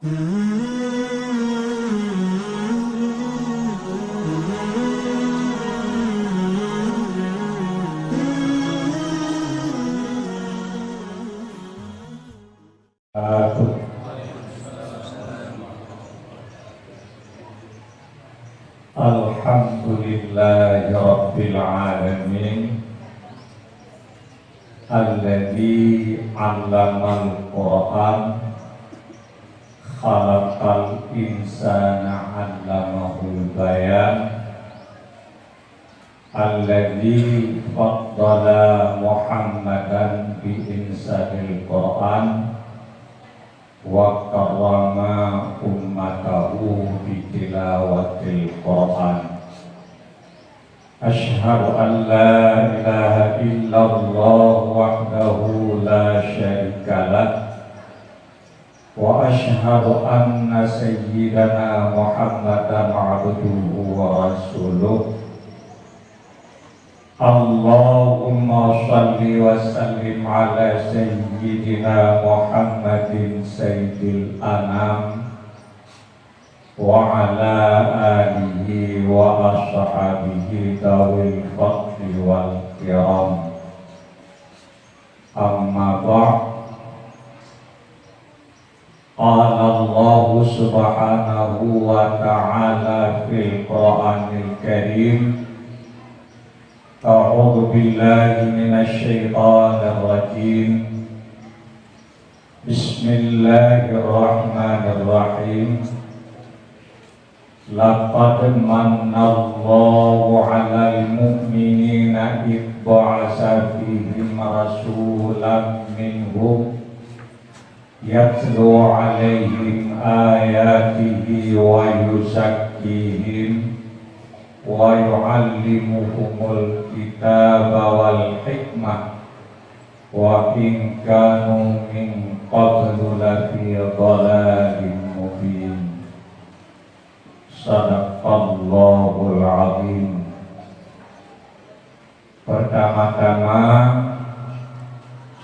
Alhamdulillahi Rabbil Alamin Alladzi 'allamal Qur'an khalaqal insana 'allamahul bayan alladzi faddala Muhammadan bi insadil Qur'an wa karrama ummatahu bi tilawatil Qur'an. Asyhadu an la ilaha illallah wahdahu la syarika lah wa asyhadu anna sayyidana Muhammadan abduhu wa rasuluh. Allahumma salli wa sallim ala sayyidina Muhammadin sayyidil anam wa ala alihi wa ashabihi dawil fadli wal kiram. Amma ba'd. Qala Allah subhanahu wa ta'ala fil Qur'anil Karim, a'udzu billahi minasy syaithanir rajim. Bismillahirrahmanirrahim. Laqad mannallahu 'alal mu'minina idh ba'atsa fihim rasulan minhum yatlu 'alaihim ayatihi wa yuzakkihim wa yu'allimuhumul kitaba wal hikmah wa in kanu min qablu lafi dhalalin mubin. Sadaqallahul azim. Pertama-tama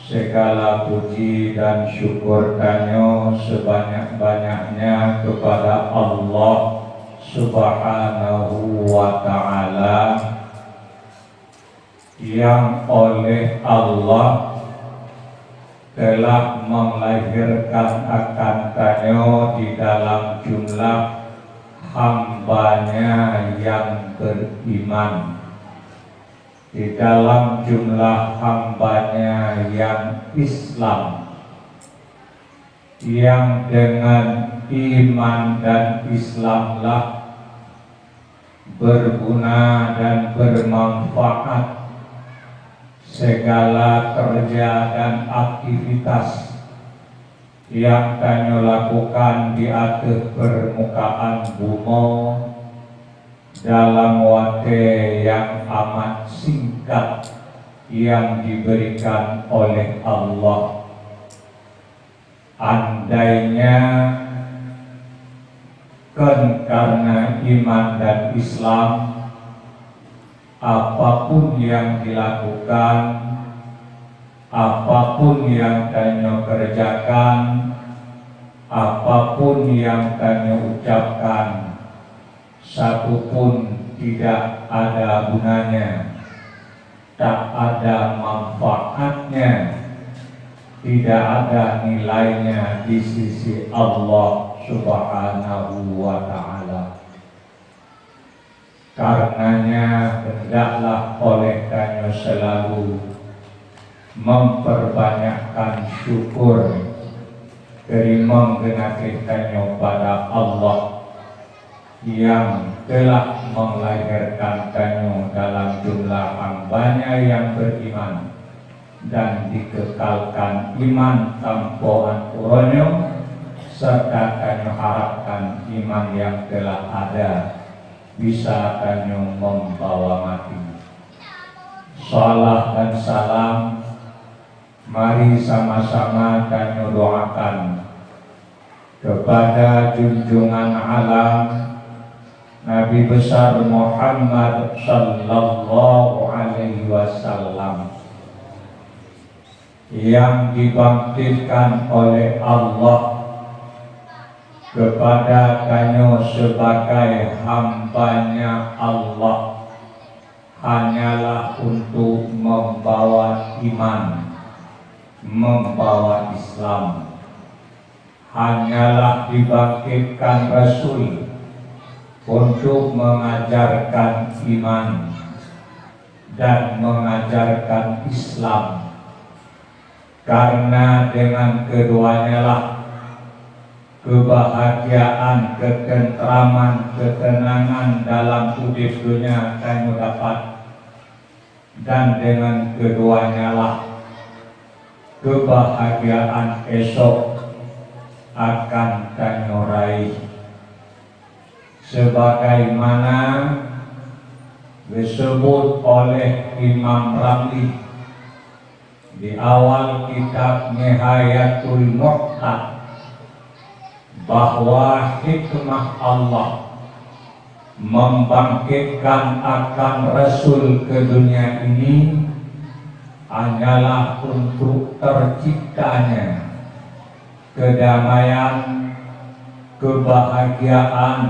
segala puji dan syukur danyo sebanyak-banyaknya kepada Allah Subhanahu wa ta'ala, yang oleh Allah telah melahirkan akan danyo di dalam jumlah hambanya yang beriman, di dalam jumlah hambanya yang Islam, yang dengan iman dan Islamlah berguna dan bermanfaat segala kerja dan aktivitas yang kami lakukan di atas permukaan bumi dalam waktu yang amat singkat yang diberikan oleh Allah. Andainya kan karena iman dan Islam, apapun yang dilakukan, apapun yang kami kerjakan, apapun yang kami ucapkan, satu pun tidak ada gunanya, tak ada manfaatnya, tidak ada nilainya di sisi Allah Subhanahu wa ta'ala. Karenanya hendaklah oleh kami selalu memperbanyakkan syukur dari menggenakannya pada Allah yang telah melahirkan kami dalam jumlah hambanya yang beriman dan dikekalkan iman tanpa anugerahnya, serta kami harapkan iman yang telah ada bisa kami membawa mati. Salam dan salam mari sama-sama kami doakan kepada junjungan alam Nabi besar Muhammad sallallahu alaihi wasallam yang dibangkitkan oleh Allah kepada kanyo sebagai hambanya Allah hanyalah untuk membawa iman, membawa Islam, hanyalah dibangkitkan Rasul untuk mengajarkan iman dan mengajarkan Islam, karena dengan keduanya lah kebahagiaan, ketentraman, ketenangan dalam hidup dunia kamu dapat, dan dengan keduanya lah kebahagiaan esok akan kamu raih. Sebagaimana disebut oleh Imam Ramli di awal kitab Nihayatul Mu'tad, bahwa hikmah Allah membangkitkan akan Rasul ke dunia ini hanyalah untuk terciptanya kedamaian, kebahagiaan,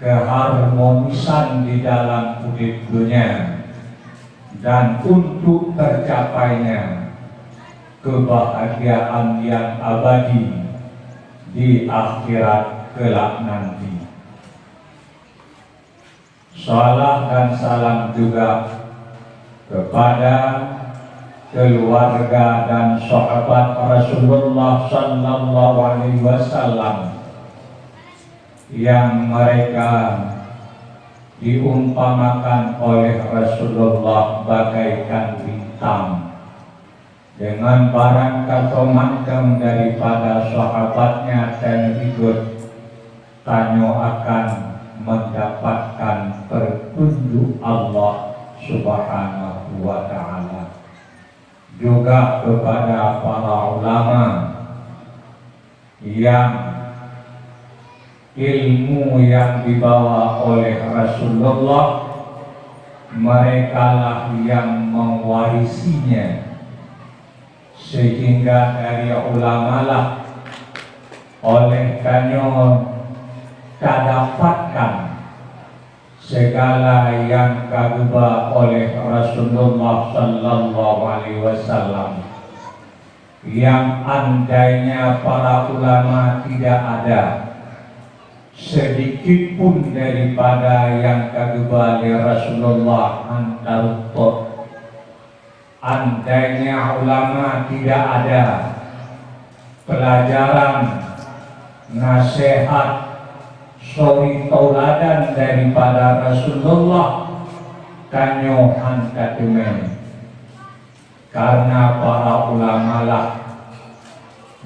keharmonisan di dalam hidup dunia, dan untuk tercapainya kebahagiaan yang abadi di akhirat kelak nanti. Salam dan salam juga kepada keluarga dan sahabat Rasulullah sallallahu alaihi wasallam yang mereka diumpamakan oleh Rasulullah bagaikan bintang, dengan barang kata manteng daripada sahabatnya dan ikut tanyo akan mendapatkan petunjuk Allah Subhanahu wa ta'ala. Juga kepada para ulama yang ilmu yang dibawa oleh Rasulullah, mereka lah yang mewarisinya, sehingga dari ulama lah oleh kanyo dapatkan segala yang kageba oleh Rasulullah sallallahu alaihi wasallam, yang andainya para ulama tidak ada sedikit pun daripada yang kageba oleh Rasulullah antarupot. Andainya ulama tidak ada pelajaran, nasihat, suri tauladan daripada Rasulullah, kanyo hantadumen. Karena para ulama lah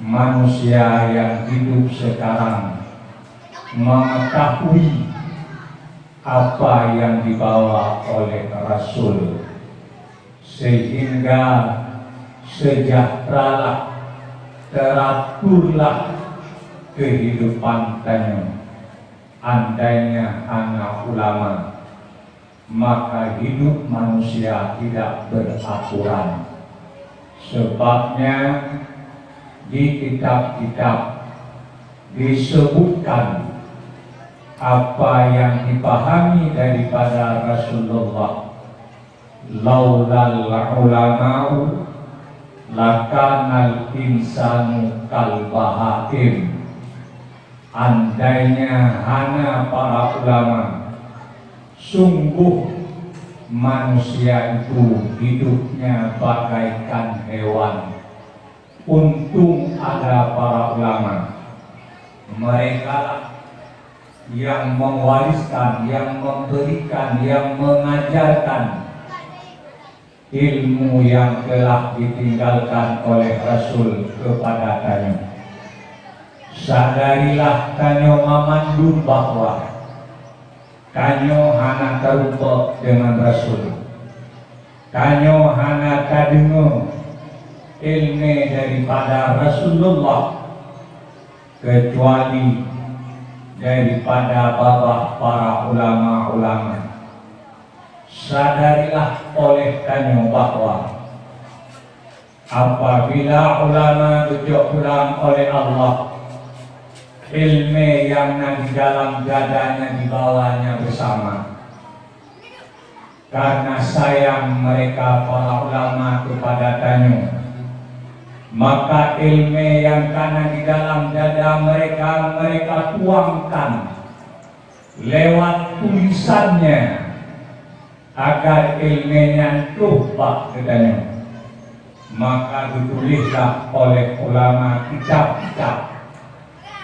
manusia yang hidup sekarang mengetahui apa yang dibawa oleh Rasul, sehingga sejahteralah, teraturlah kehidupan kami. Andainya anak ulama, maka hidup manusia tidak beraturan. Sebabnya di kitab-kitab disebutkan apa yang dipahami daripada Rasulullah. Laulal ulama'u lakanal insanu kal bahaim. Andainya hana para ulama, sungguh manusia itu hidupnya bagaikan hewan. Untung ada para ulama, mereka yang mewariskan, yang memberikan, yang mengajarkan ilmu yang telah ditinggalkan oleh Rasul kepada kami. Sadarilah kanyo mamandung bahwa kanyo hana karupa dengan Rasul, kanyo hana kadengo ilmu daripada Rasulullah, kecuali daripada babah para ulama-ulama. Sadarilah oleh kanyo bahwa apabila ulama diulang oleh Allah, ilmu yang di dalam dadanya dibawanya bersama. Karena sayang mereka para ulama kepada Tanyo, maka ilmu yang karena di dalam dada mereka tuangkan lewat tulisannya agar ilmunya lupa katanya. Maka ditulislah oleh ulama kitab-kitab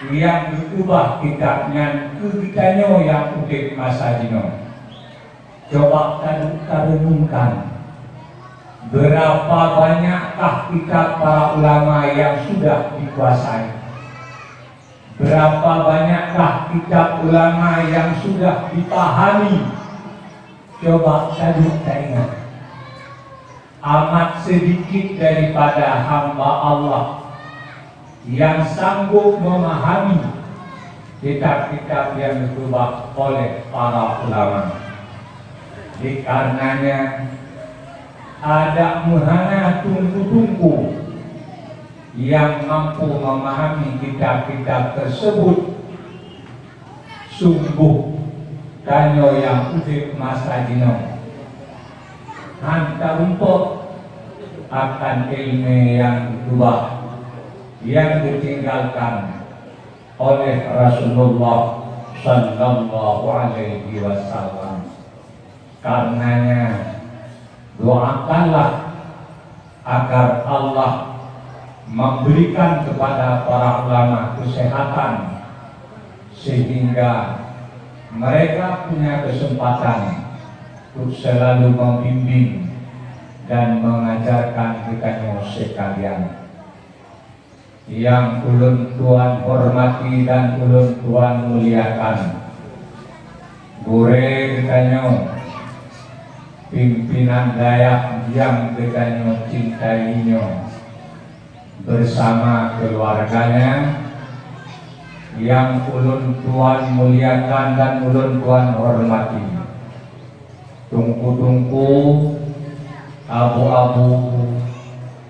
yang diubah kitabnya kitanya yang udik masa dino. Coba kita renungkan, berapa banyakkah kitab para ulama yang sudah dikuasai? Berapa banyakkah kitab ulama yang sudah dipahami? Coba kita ingat. Amat sedikit daripada hamba Allah yang sanggup memahami kitab-kitab yang diubah oleh para ulama. Dikarenanya ada muhana tungku-tungku yang mampu memahami kitab-kitab tersebut. Sungguh Tanyo yang udik masa dino hantar untuk akan ilmu yang diubah yang ditinggalkan oleh Rasulullah Sallallahu Alaihi Wasallam. Karenanya doakanlah agar Allah memberikan kepada para ulama kesehatan sehingga mereka punya kesempatan untuk selalu membimbing dan mengajarkan kita sekalian. Yang ulun Tuhan hormati dan ulun Tuhan muliakan, Gure ditanya pimpinan Dayak yang ditanya cintainya bersama keluarganya, yang ulun Tuhan muliakan dan ulun Tuhan hormati, tungku-tungku, abu-abu,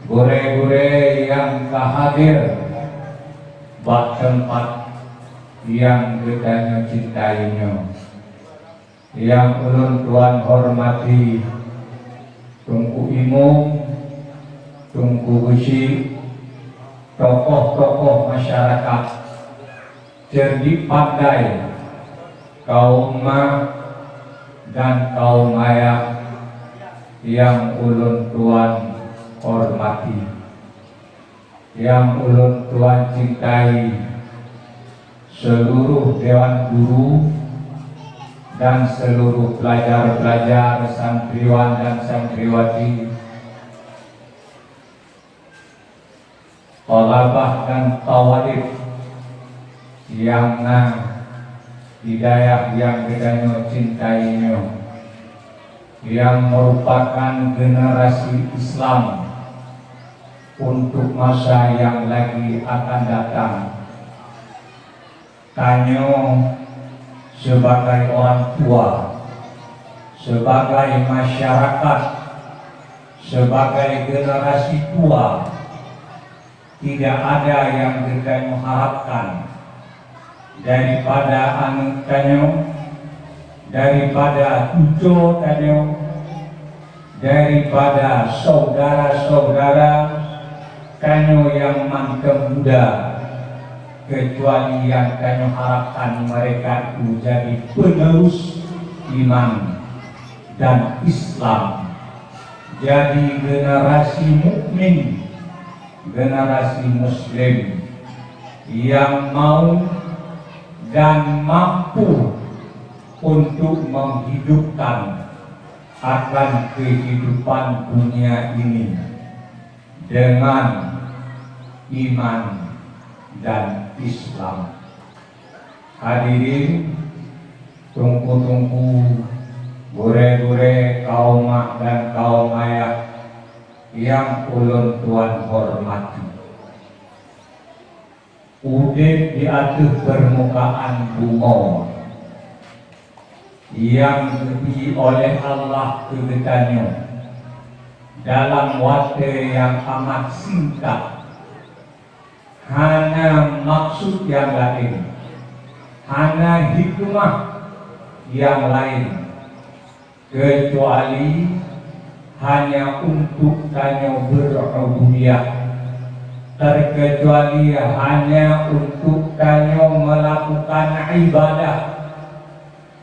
gure-gure yang hadir bak tempat yang ditanya cintainya, yang ulun Tuhan hormati, tungku imum, tungku gusi, tokoh-tokoh masyarakat, cerdik pandai, kaum ma dan kaum ayah yang ulun Tuhan hormati, yang ulun Tuhan cintai, seluruh dewan guru dan seluruh pelajar-pelajar, santriwan dan santriwati, thalabah dan tawadif yang hidayah yang bedanya cintainya, yang merupakan generasi Islam untuk masa yang lagi akan datang. Tanyo sebagai orang tua, sebagai masyarakat, sebagai generasi tua, tidak ada yang kita mengharapkan daripada anak Tanyo, daripada cucu Tanyo, daripada saudara-saudara Tanyo yang mantap muda, kecuali yang Tanyo harapkan mereka itu jadi penerus iman dan Islam, jadi generasi mukmin, generasi muslim yang mau dan mampu untuk menghidupkan akan kehidupan dunia ini dengan iman dan Islam. Hadirin, tungku-tungku, gure-gure, kaum mak dan kaum ayah yang ulun Tuhan hormati, udip di atas permukaan bumi yang diberi oleh Allah kebetulannya dalam waktu yang amat singkat, hanya maksud yang lain, hanya hikmah yang lain, kecuali hanya untuk tanya berubudiyah, terkecuali hanya untuk tanya melakukan ibadah,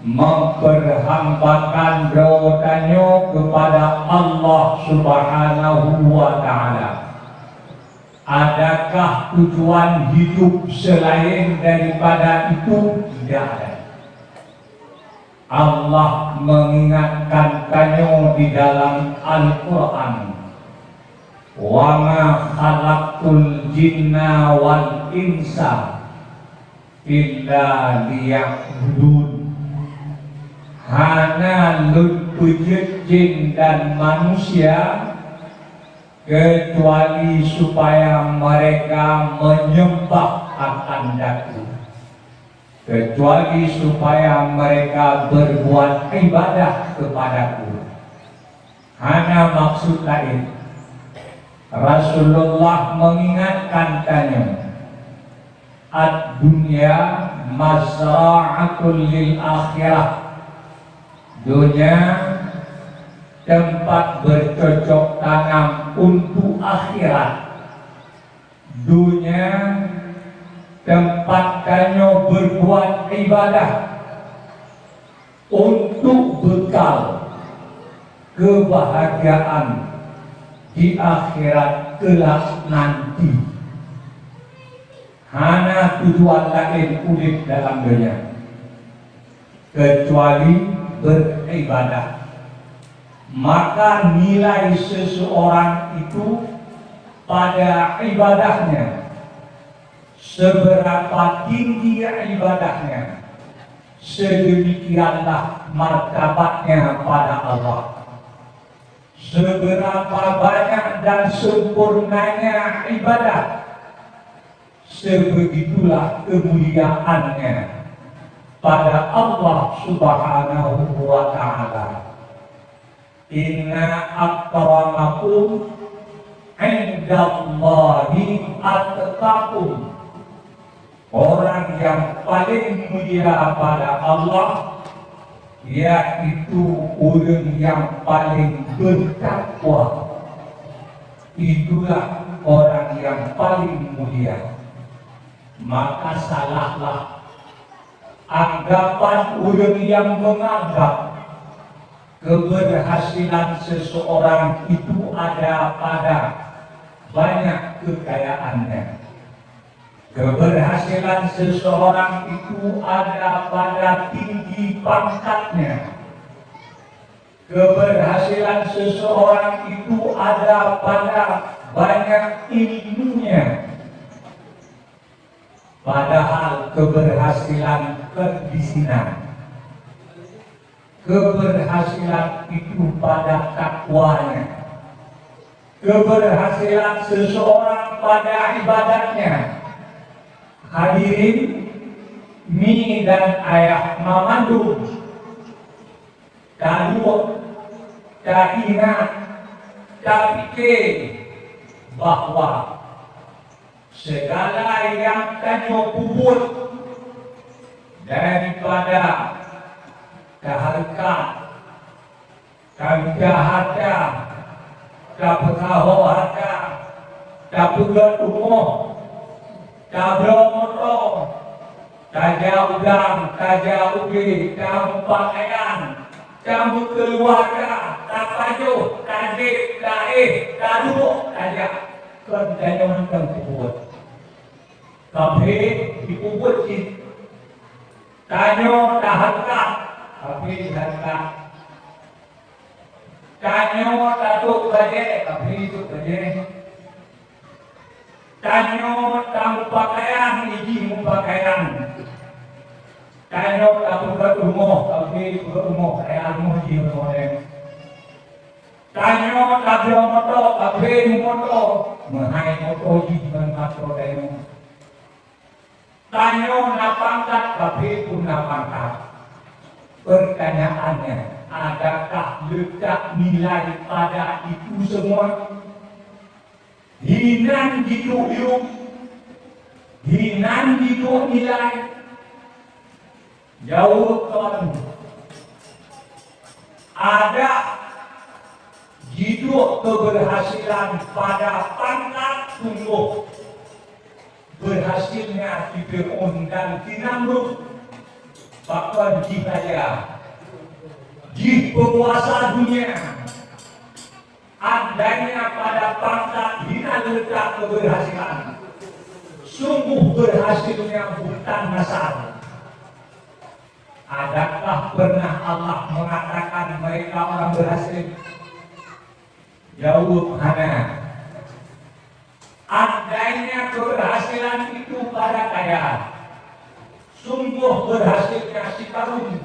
memperhambakan doanya kepada Allah Subhanahu wa Ta'ala. Adakah tujuan hidup selain daripada itu? Tidak ada. Allah mengingatkan kamu di dalam Al-Quran, wa ma khalaqtul jinna wal insa illa liya'budun. Hanya wujud jin dan manusia kecuali supaya mereka menyembah akan daku, kecuali supaya mereka berbuat ibadah kepadaku. Hanya maksud lain. Rasulullah mengingatkan tanya, ad-dunya mazra'atul lil akhirah. Dunia tempat bercocok tanam untuk akhirat. Dunia tempat kamu berbuat ibadah untuk bekal kebahagiaan di akhirat kelak nanti. Hanya tujuan lain urip dalam dunia kecuali beribadah. Maka nilai seseorang itu pada ibadahnya, seberapa tinggi ibadahnya, sedemikianlah martabatnya pada Allah. Seberapa banyak dan sempurnanya ibadah, sebegitulah kemuliaannya pada Allah Subhanahu wa Ta'ala. Inna akramakum indallahi atqakum. Orang yang paling mulia pada Allah yaitu orang yang paling bertakwa. Itulah orang yang paling mulia. Maka salahlah anggapan orang yang menganggap keberhasilan seseorang itu ada pada banyak kekayaannya. Keberhasilan seseorang itu ada pada tinggi pangkatnya. Keberhasilan seseorang itu ada pada banyak ilmunya. Padahal keberhasilan kedisinan, keberhasilan itu pada takwanya. Keberhasilan seseorang pada ibadahnya. Hadirin, mi dan ayah memandu, kadua, ingat, pikir bahwa segala yang kamu buat daripada kehargaan, kejahatan, kepekahoatan, kepegaduh, kabromoto, kajaudang, kajaubi, kamu pakaian, kamu keluarga, kapajo, kadek, kae, kaduk, kajak, kerjanya kamu buat. Tapi dikubur sih, kanyo tahanka, tapi tahanka, kanyo tatuk baje, tapi itu baje. Kanyo kamu pakaian, ijimu pakaian. Kanyo kamu berumoh, tapi berumoh, kayamu ijimu oleh. Kanyo kamu moto, tapi moto, mahai moto ijimu moto dayu. Kanyo napangkat, tapi pun napangkat. Pertanyaannya, adakah letak nilai pada itu semua? Hinan hidup hinan hidup nilai jauh ton ada hidup keberhasilan pada pangkat tunggu berhasilnya di Fir'aun dan di Namrud, bahkan jikaya di penguasa dunia adanya pada pangkat hina letak keberhasilan, sungguh berhasilnya bukan masalah. Adakah pernah Allah mengatakan mereka orang berhasil? Jawab hana. Adanya keberhasilan itu pada kaya, sungguh berhasilnya si Karun.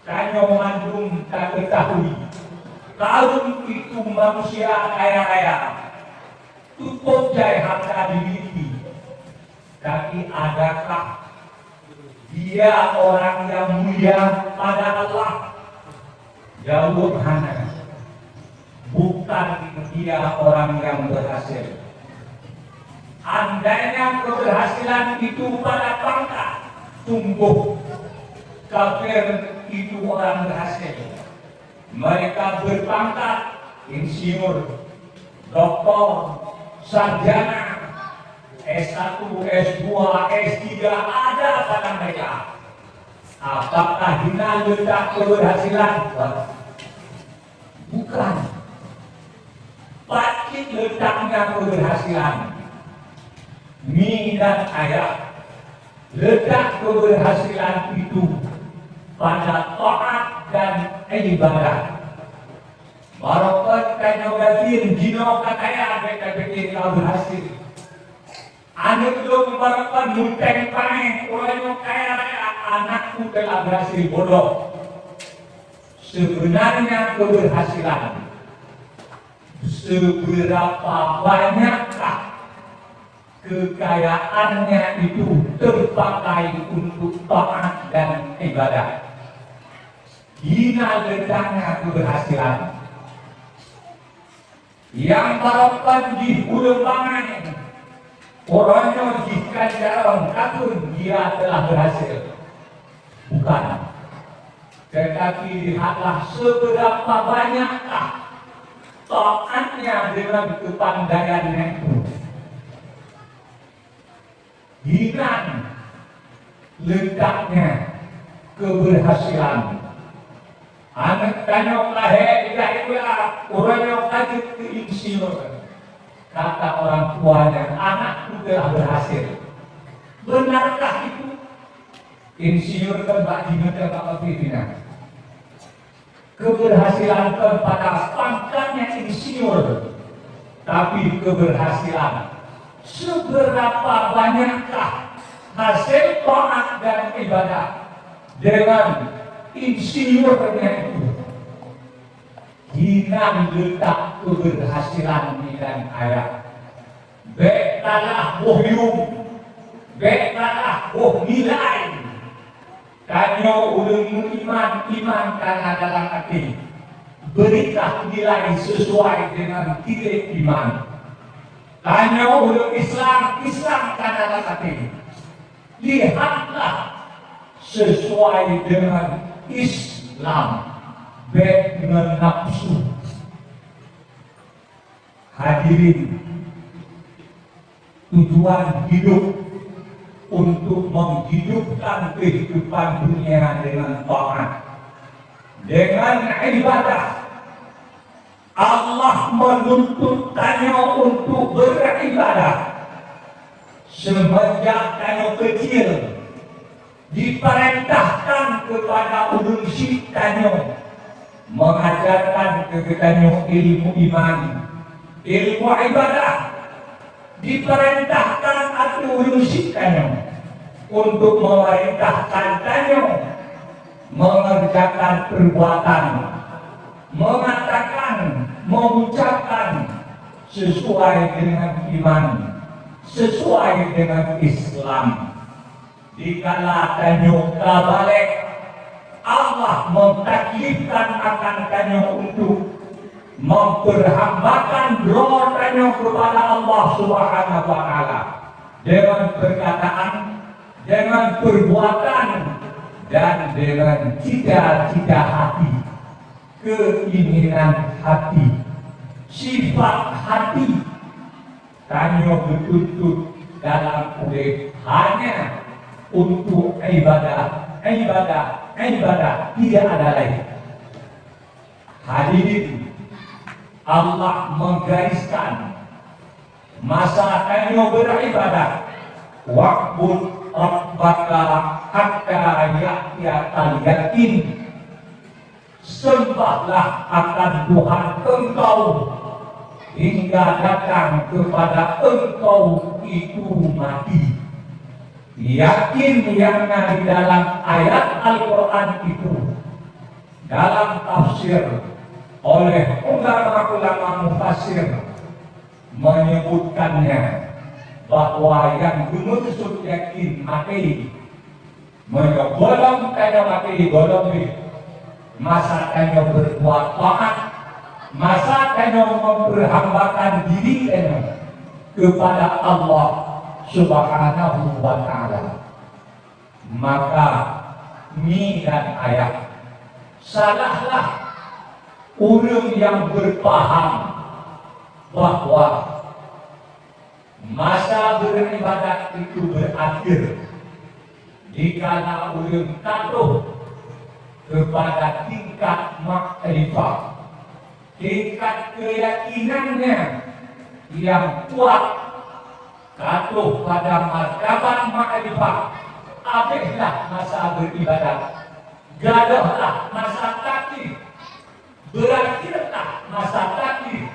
Kanyo mandung tak ketahui Karun itu manusia kaya-kaya, tutup jaya harta dimiliki. Tapi adakah dia orang yang mulia pada Allah? Jawab hana. Bukan dia orang yang berhasil. Andainya keberhasilan itu pada pangkat tumbuh, kafir itu orang berhasil. Mereka berpangkat insinyur, doktor, sarjana, S1, S2, S3 ada pada mereka. Apakah hina letak keberhasilan? Bukan. Pacit letaknya keberhasilan. Mi dan ayah, letak keberhasilan itu pada taat dan ibadah. Barokat kanyo gatin jino kataya beta pikir kau berhasil. Anu belum barokat muteng panen orang kaya anakku telah berhasil bodoh. Sebenarnya keberhasilan seberapa banyakkah kekayaannya itu terpakai untuk taat dan ibadah? Hina letaknya keberhasilan. Yang barokah di ulemangan orangnya jika jalan katun dia telah berhasil. Bukan. Tetapi lihatlah seberapa banyakkah taatnya dengan kepandaiannya itu. Hilang letaknya keberhasilan. Anak tanyok lahir itulah orang yang kaget ke insinyur. Kata orang tuanya, anakku telah berhasil. Benarkah itu? Insinyur tembak di negara pimpinan. Keberhasilan kepada pangkatnya insinyur, tapi keberhasilan seberapa banyakkah hasil taat dan ibadah dengan insinyurnya itu? Hina letak keberhasilan dan ayat. Bekalah bohyum, bekalah boh nilai. Kanyo ulung iman karena dalam hati. Berilah nilai sesuai dengan nilai iman. Kanyo ulung Islam karena dalam hati. Lihatlah sesuai dengan Islam, baik dengan nafsu. Hadirin, tujuan hidup untuk menghidupkan kehidupan dunia dengan taat, dengan ibadah. Allah menuntut kanyo untuk beribadah. Semenjak kanyo kecil diperintahkan kepada ulun syik kanyo mengajarkan kepada kanyo ilmu iman, ilmu ibadah. Diperintahkan atau ulun syik kanyo untuk memerintahkan kanyo mengerjakan perbuatan, mengatakan, mengucapkan sesuai dengan iman, sesuai dengan Islam. Dikala kanyo kabalik, Allah mentaklifkan akan kanyo untuk memperhambakan doa kanyo kepada Allah Subhanahu wa Ta'ala. dengan perkataan, dengan perbuatan, dan dengan cita-cita hati, keinginan hati, sifat hati. Tanyo betuntut dalam urip hanya untuk ibadah, tidak ada lain. Hadirin, Allah menggariskan masa tanyo beribadah, wa'bud rabbaka hatta ya'tiyakal yakin. Sembahlah akan Tuhan engkau hingga datang kepada engkau itu mati. Yakin yang ada di dalam ayat Al-Quran itu dalam tafsir oleh ulama-ulama mufassir menyebutkannya bahwa yang dimaksud yakin mati menggolong kaya mati golong masa kaya berbuat taat, masa kaya memperhambakan diri kaya kepada Allah Subhanahu wa ta'ala. Maka ini dan ayat salahlah orang yang berpaham bahwa masa beribadat itu berakhir jika orang patuh kepada tingkat makrifat, tingkat keyakinannya yang kuat, patuh pada martabat makrifat. Habislah masa beribadat, gadahlah masa taklif, berakhirlah masa taklif.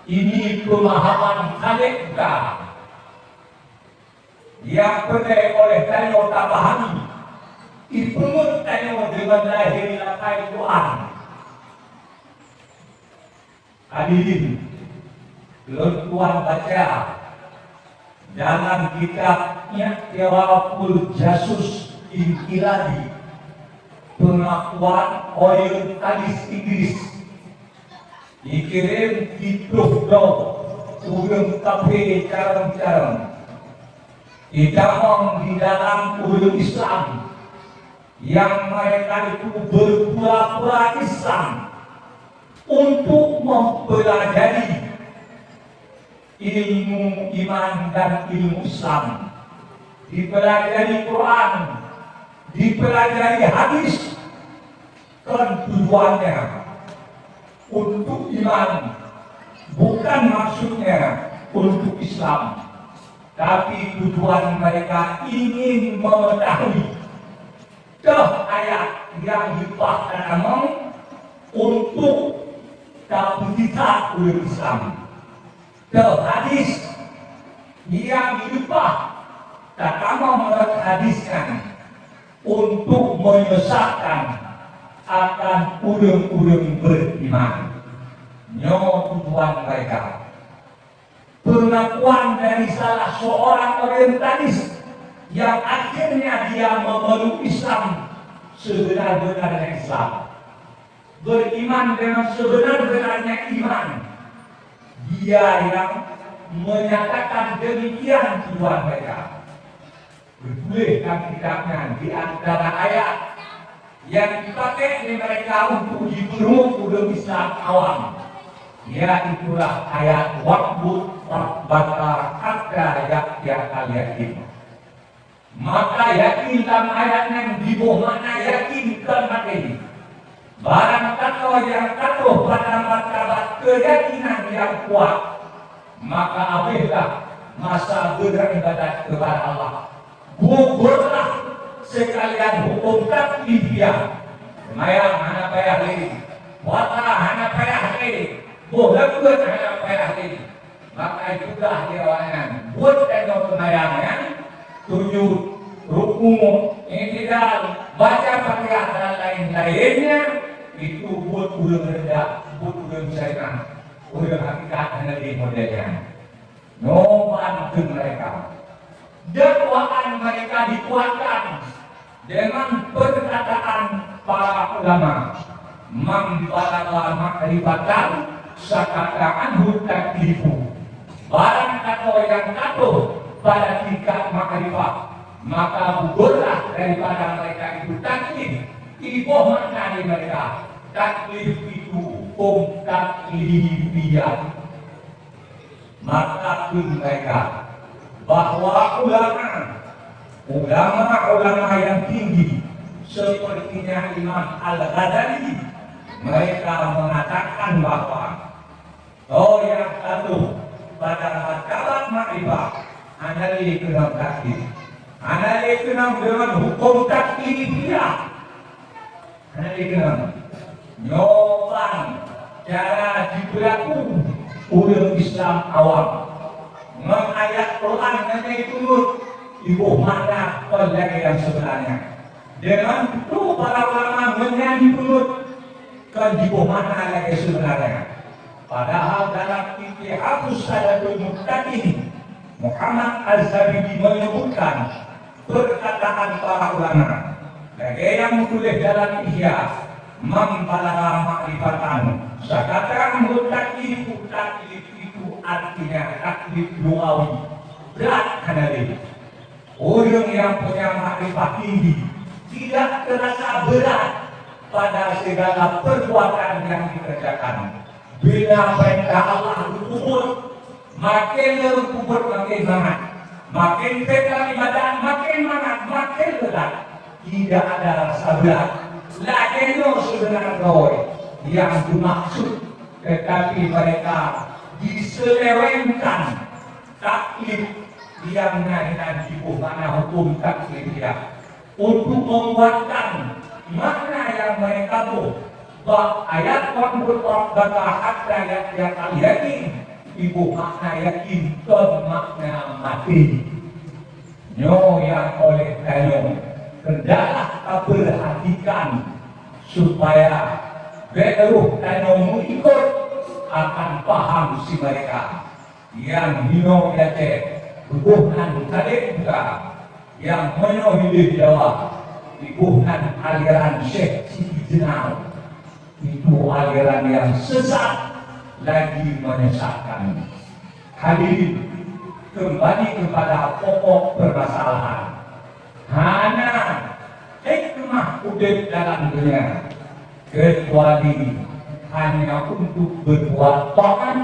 Ini pemahaman Khalifka yang pernah oleh Tayo tak pahami. Dipungut Tayo dengan lahir lakai Tuhan. Hadirin, Tuhan baca dalam kitabnya Iqtida'ul Jasus Inqiladi, pengakuan oleh Talis Inggris, dikirim diplukdo urang kafe carang-carang ditamong di dalam urang Islam yang mereka itu berpura-pura Islam untuk mempelajari ilmu iman dan ilmu Islam, dipelajari Quran, dipelajari hadis. Kan tujuannya untuk iman, bukan maksudnya untuk Islam, tapi tujuan mereka ingin mengetahui ayat yang dibahkan untuk kita oleh Islam, hadis yang dibah tak mau menghadiskan untuk menyesatkan akan urang-urang beriman. Nyo tujuan mereka. Pengakuan dari salah seorang orientalis yang akhirnya dia memeluk Islam sebenar-benarnya Islam, beriman dengan sebenar-benarnya iman. Dia yang menyatakan demikian tujuan mereka. Berbolehkan kitabnya di antara ayat yang dipakai oleh mereka untuk diberuk urang Islam awam, yaitulah ayat wa'bud rabbaka hatta ya'tiyakal yakin. Maka yakin dalam ayat yang di bawah mana yakinkan mati. Barang kata yang kata pada martabat keyakinan yang kuat, maka habislah masa beribadat kepada Allah. Gugurlah sekalian hukum taklifiyah. Semayang hana payah lagi, puasa hana payah lagi, bulan hana payah lagi. Maka juga hewangan buat tengok semayangan, tujuh rukun, i'tidal, baca Fatihah dan lain-lainnya, itu buat urang rendah, buat urang syaitan, urang hakikat dari modelnya. Noman ke mereka, dakwaan mereka dikuatkan dengan perkataan para ulama, man balagha ma'rifatan sakata anhu taklifu. Barang kata yang kata pada tingkat makrifat, maka gugurlah daripada mereka itu taklif. Ibu makna di mereka taklif itu hukum taklifiyah. Maka mereka bahwa ulama yang tinggi sepertinya Imam Al-Ghazali, mereka mengatakan bahwa yang satu pada martabat makrifah analih kenal taklif, analih kenal dengan hukum taklifiyah, analih kenal nyobang cara diberlaku oleh Islam awam, mengayat Quran hanya itu ibu makna pelbagai yang sebenarnya. Dengan itu para ulama menyanyi mulut kan ibu makna lagi sebenarnya. Padahal dalam Ittihadus Sadatul Muttaqin, Muhammad Az-Zabidi menyebutkan perkataan para ulama. Lagi yang menulis dalam Ihya, membalagha ma'rifatan. Sekarang taklif itu artinya taklif lugawi, berat kanali. Orang yang punya makrifat tinggi tidak terasa berat pada segala perbuatan yang dikerjakan. Bila perintah Allah dikubur, makin berkubur makin semangat, makin tegak ibadah makin semangat, makin berat. Tidak ada rasa berat. Lagi itu sebenarnya yang dimaksud, tetapi mereka diselewengkan taklif yang nahinan ibu mana hukum taklifiyah untuk membuatkan makna yang mereka tuh ayat konfut baka hatta yang yakin ibu makna yakin dan makna mati nyo yang oleh kayu hendaklah perhatikan supaya beruh kayu ikut akan paham si mereka yang hino yate hubungan tadi juga yang menyuhi Jawa hubungan aliran Syekh Siti Jenar itu aliran yang sesat lagi menyesatkan. Hadirin, kembali kepada pokok permasalahan. Hanya hikmah urip dalam dunia kecuali hanya untuk berbuat taat,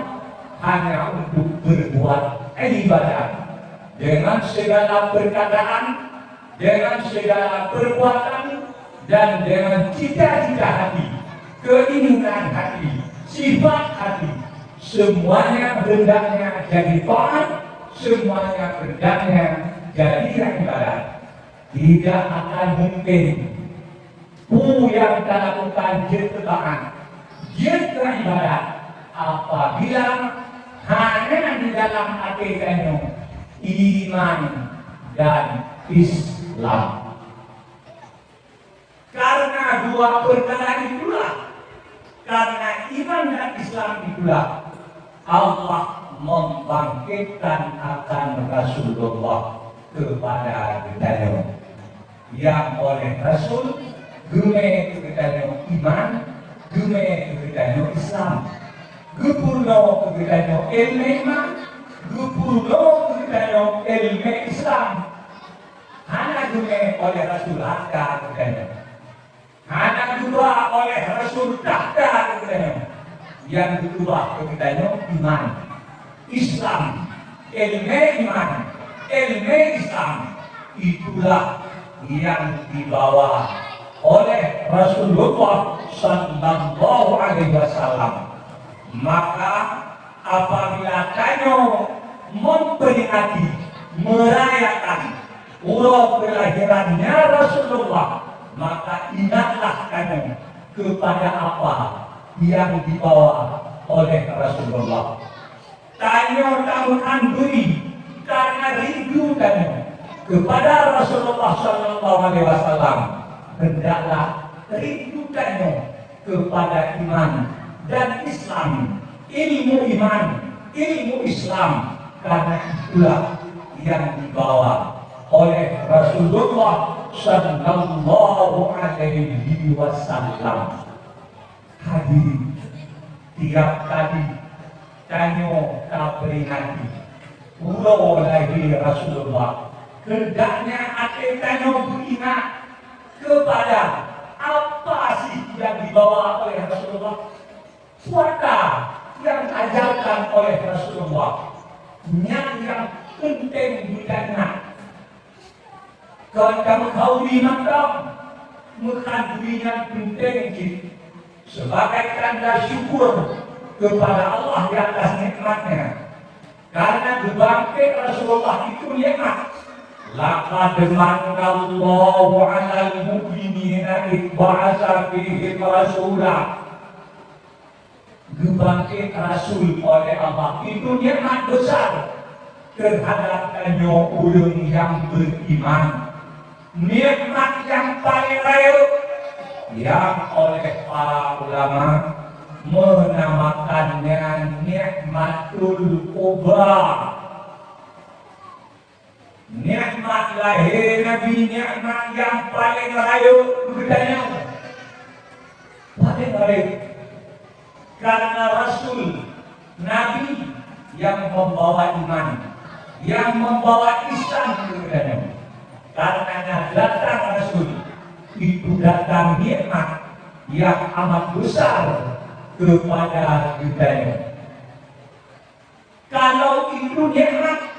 hanya untuk berbuat ibadah dengan segala perkataan, dengan segala perbuatan, dan dengan cita-cita hati, keinginan hati, sifat hati, semuanya hendaknya jadi taat, semuanya hendaknya jadi ibadah. Tidak akan mungkin yang lakukan jemaah ibadah apabila hanya di dalam hati kamu iman dan Islam. Karena dua perkara itulah, karena iman dan Islam itulah Allah membangkitkan akan Rasulullah kepada kita yang oleh Rasul gume kepada iman, gume kepada Islam, gupurno kepada ilmu iman, gupurno kepada ilmu Islam. Hanya gume oleh Rasul ada kepada, hanya dua oleh Rasul tahta kepada, yang kedua kepada iman, Islam, ilmu iman, ilmu Islam. Itulah yang dibawa oleh Rasulullah Sallallahu Alaihi Wasallam. Maka apabila kamu memperingati, merayakan ulang kelahirannya Rasulullah, maka ingatlah kamu kepada apa yang dibawa oleh Rasulullah. Kamu andui karena rindu kamu kepada Rasulullah Sallallahu Alaihi Wasallam, hendaklah rindukanmu kepada iman dan Islam, ilmu iman, ilmu Islam, karena itulah yang dibawa oleh Rasulullah Sallallahu Alaihi Wasallam. Hadirin, tiap kali kamu tak peringati, Pulau lagi Rasulullah. Hendaknya kita beringat kepada apa sih yang dibawa oleh Rasulullah. Puasa yang diajarkan oleh Rasulullah. Yang penting diingat. Kalau kamu tahu di makam, mengandunginya penting sebagai tanda syukur kepada Allah di atas nikmatnya. Karena berbangkit Rasulullah itu nikmat. Laqad manallahu 'alal mu'minina idh ba'atsa fihim rasulah. Berbangkit Rasul oleh Allah itu nikmat besar terhadap orang yang beriman. Nikmat yang paling raya yang oleh para ulama menamakannya nikmatul kubra. Nikmat lahir Nabi, nikmat yang paling raya bedanya. Paling raya. Karena Rasul Nabi yang membawa iman, yang membawa Islam bedanya. Karena datang Rasul itu datang nikmat yang amat besar kepada kitanya. Kalau itu nikmat,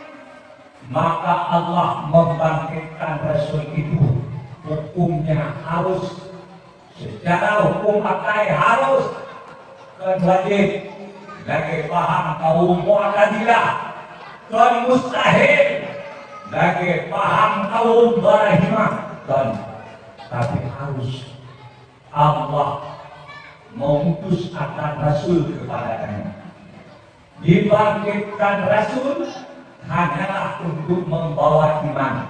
maka Allah membangkitkan Rasul itu. Hukumnya harus secara hukum pakai harus kan wajib. Lagi paham kaum Mu'tazilah, kan mustahil. Lagi paham kaum Barahimah, kan tapi harus Allah mengutus akan Rasul kepadanya. Dibangkitkan Rasul hanyalah untuk membawa iman,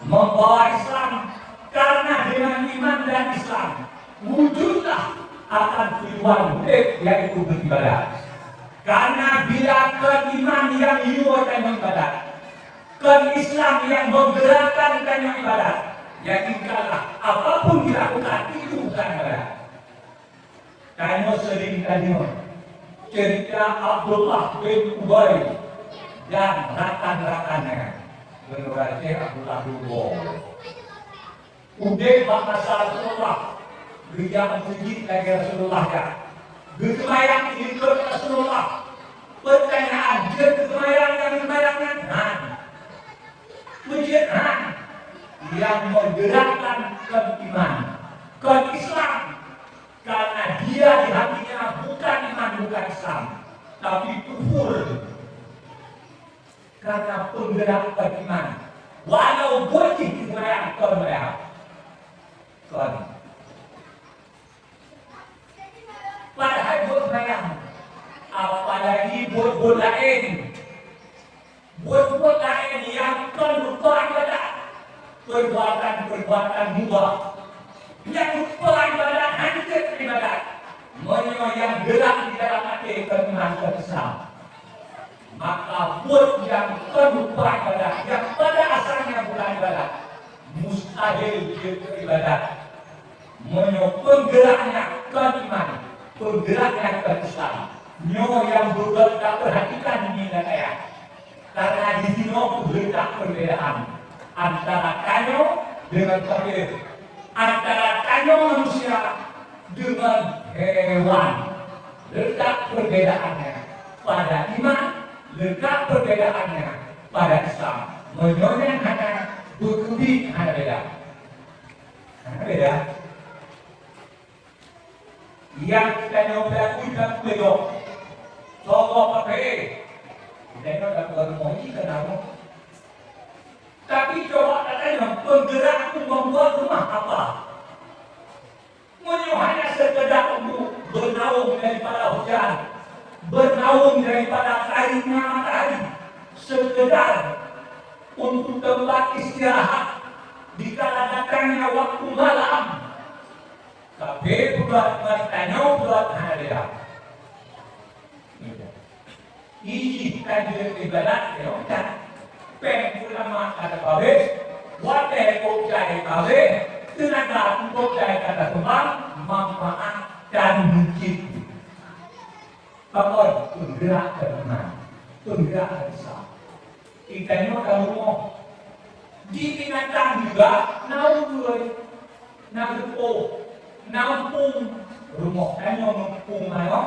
membawa Islam. Karena dengan iman dan Islam wujudlah akan tujuan hidup, yaitu beribadah. Karena bila keiman yang hidup dan ibadah, Islam yang menggerakkan dan ibadah, yakinkanlah apapun dilakukan itu bukan ibadah. Kamu sering tanya cerita Abdullah bin Ubay dan rakan-rakannya. Menurut Syekh Abdullah Dubo. Udah masa Rasulullah, gereja masjid lagi Rasulullah ya. Bersemayam di Rasulullah. Pertanyaan, dia bersemayamnya masjid yang menggerakkan iman, ke Islam. Karena dia di hatinya bukan iman, bukan Islam, tapi kufur. Karena penggerak iman, walau boleh dibayar kepada Tuhan. Padahal buat bayang, apalagi buat lain, buat lain yang lupa ibadah, perbuatan mubah, yang lupa ibadah, hancur ibadah, yang gerak di dalam hati keimanan Islam. Maka buat yang lupa ibadah, yang pada asalnya bukan ibadah, mustahil dia beribadah. Penggeraknya keimanan, penggeraknya ke Islam. Yang berbuat tak perhatikan ini dan ayat. Karena di sini berletak perbedaan antara kayu dengan kafir, antara kayu manusia dengan hewan. Letak perbedaannya pada iman, letak perbedaannya pada Islam. Menyonya hanya berkubi hanya beda. Beda. Yang kita nyoba udah belok. Coba pakai. Kita nyoba bermoji kenapa? Tapi coba katanya penggerak itu membuat rumah apa? Hanya sekedar untuk bernaung daripada hujan, bernaung daripada terimnya matahari, sekedar untuk tempat istirahat di kala datangnya waktu malam. Tapi buat bertanya buat hadir. Iji kajian ibadat ya kan. Peng ulama kata kawe, wadah kok cari kawe, tenaga untuk cari kata kembang, manfaat dan mencipta. Kapan penggerak ke iman, penggerak ke Islam. Ikannya kalau di binatang juga naudui, nagepo, nampung rumah kanyo nampung ayo,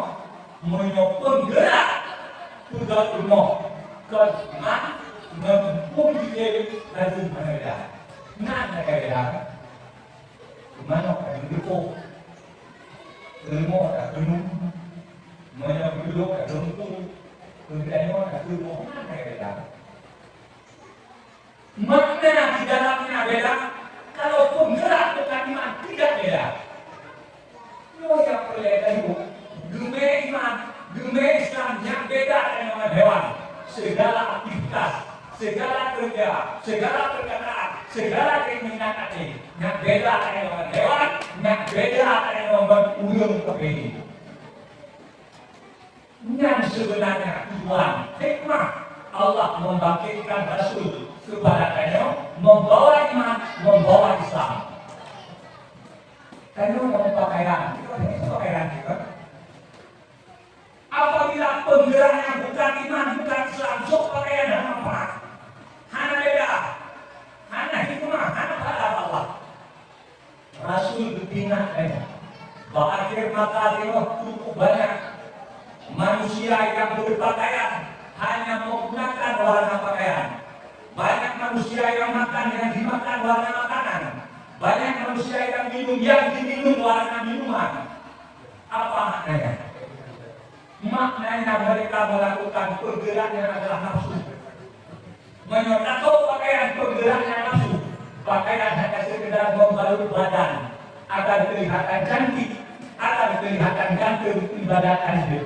menyokong gerak tugas rumah ke mak nampung di diri lalu mana dah, nak dah, mana kan nagepo, rumah tak penuh, mana duduk tak nampung, kerjanya tak rumah mana dah. Makna di dalamnya beda. Kalau penggerak kekaliman tidak beda. Lo yang perlihatkan itu, dunia iman, dunia Islam yang beda dengan hewan. Segala aktivitas, segala kerja, segala perkataan, segala keinginan hati yang beda dengan hewan, yang beda dengan ulung kepedi. Yang sebenarnya tujuan hikmah Allah membangkitkan Rasul kepada kamu, membawa iman, membawa Islam. Kamu mau pakaian, pakaian juga. Apabila penggeraknya bukan iman, bukan Islam, sok pakaian dan apa? Hana beda, hana hikmah, hana pada Allah. Rasul betina kamu. Berakhir mata dia cukup banyak manusia yang berpakaian hanya menggunakan warna pakaian. Banyak manusia yang makan yang dimakan warna makanan. Banyak manusia yang minum yang diminum warna minuman. Apa maknanya? Maknanya mereka melakukan pergerakan yang adalah nafsu. Menyatakan pakaian pergerakan nafsu. Pakaian hanya sekedar membalut badan agar kelihatan cantik, agar kelihatan ganteng ibadat Anda.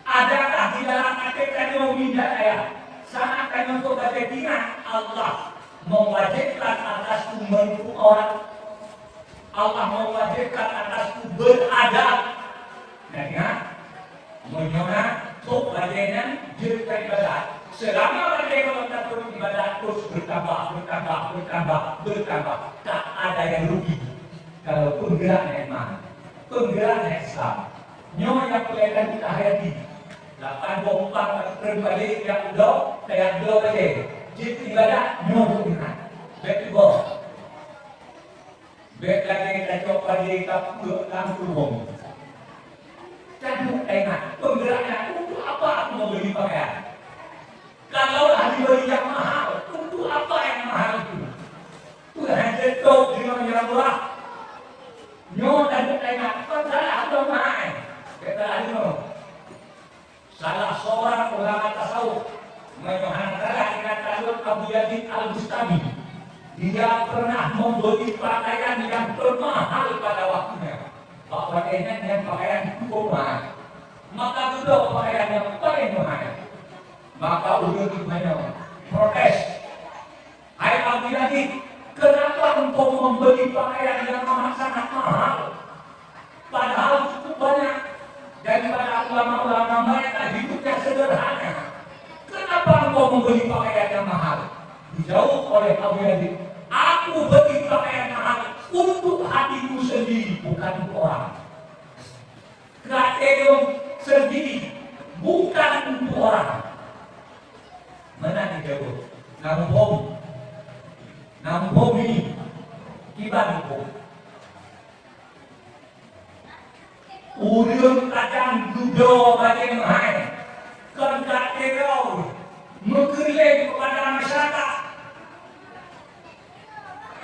Adakah di dalam hakikat yang memindah saya? Sangat kami untuk berkeinginan Allah mewajibkan atasku menurut orang. Allah mewajibkan atasku beradab. Dengan menyona tuk badannya jika ibadat. Selama mereka melakukan ibadat terus bertambah. Tak ada yang rugi. Kalau penggeraknya iman, penggeraknya Islam. Nyonya kelihatan kita hayati. 84 terbalik yang udah saya dua balik. Jika ibadat nyonya iman. Betul boh. Bet lagi kita coba di kampung. Jangan ingat penggeraknya untuk apa aku mau beli pakaian? Kalau ahli beli yang mahal, untuk apa yang mahal itu? Tuhan jatuh di mana yang murah. Nyonya dan ingat salah atau mahal. Kita ahli salah seorang ulama tasawuf mengatakan dengan Talib Abu Yazid Al-Bustami, dia pernah membeli pakaian yang termahal pada waktunya. Pakaian yang pakaian cukup mahal. Maka duduk pakaian yang paling mahal. Maka udah dimana protes. Hai Abu Yazid, kenapa engkau membeli pakaian yang sangat mahal? Padahal cukup banyak. Daripada ulama-ulama mereka hidupnya sederhana. Kenapa engkau membeli pakaian yang mahal? Dijawab oleh Abu Yazid, aku beli pakaian mahal untuk hatiku sendiri, bukan untuk orang. Kreatif sendiri, bukan untuk orang. Mana dijawab? Nampung ini, kibanku. Urung kadang duduk bagi mahal. Kerja teror mengkeliling kepada masyarakat.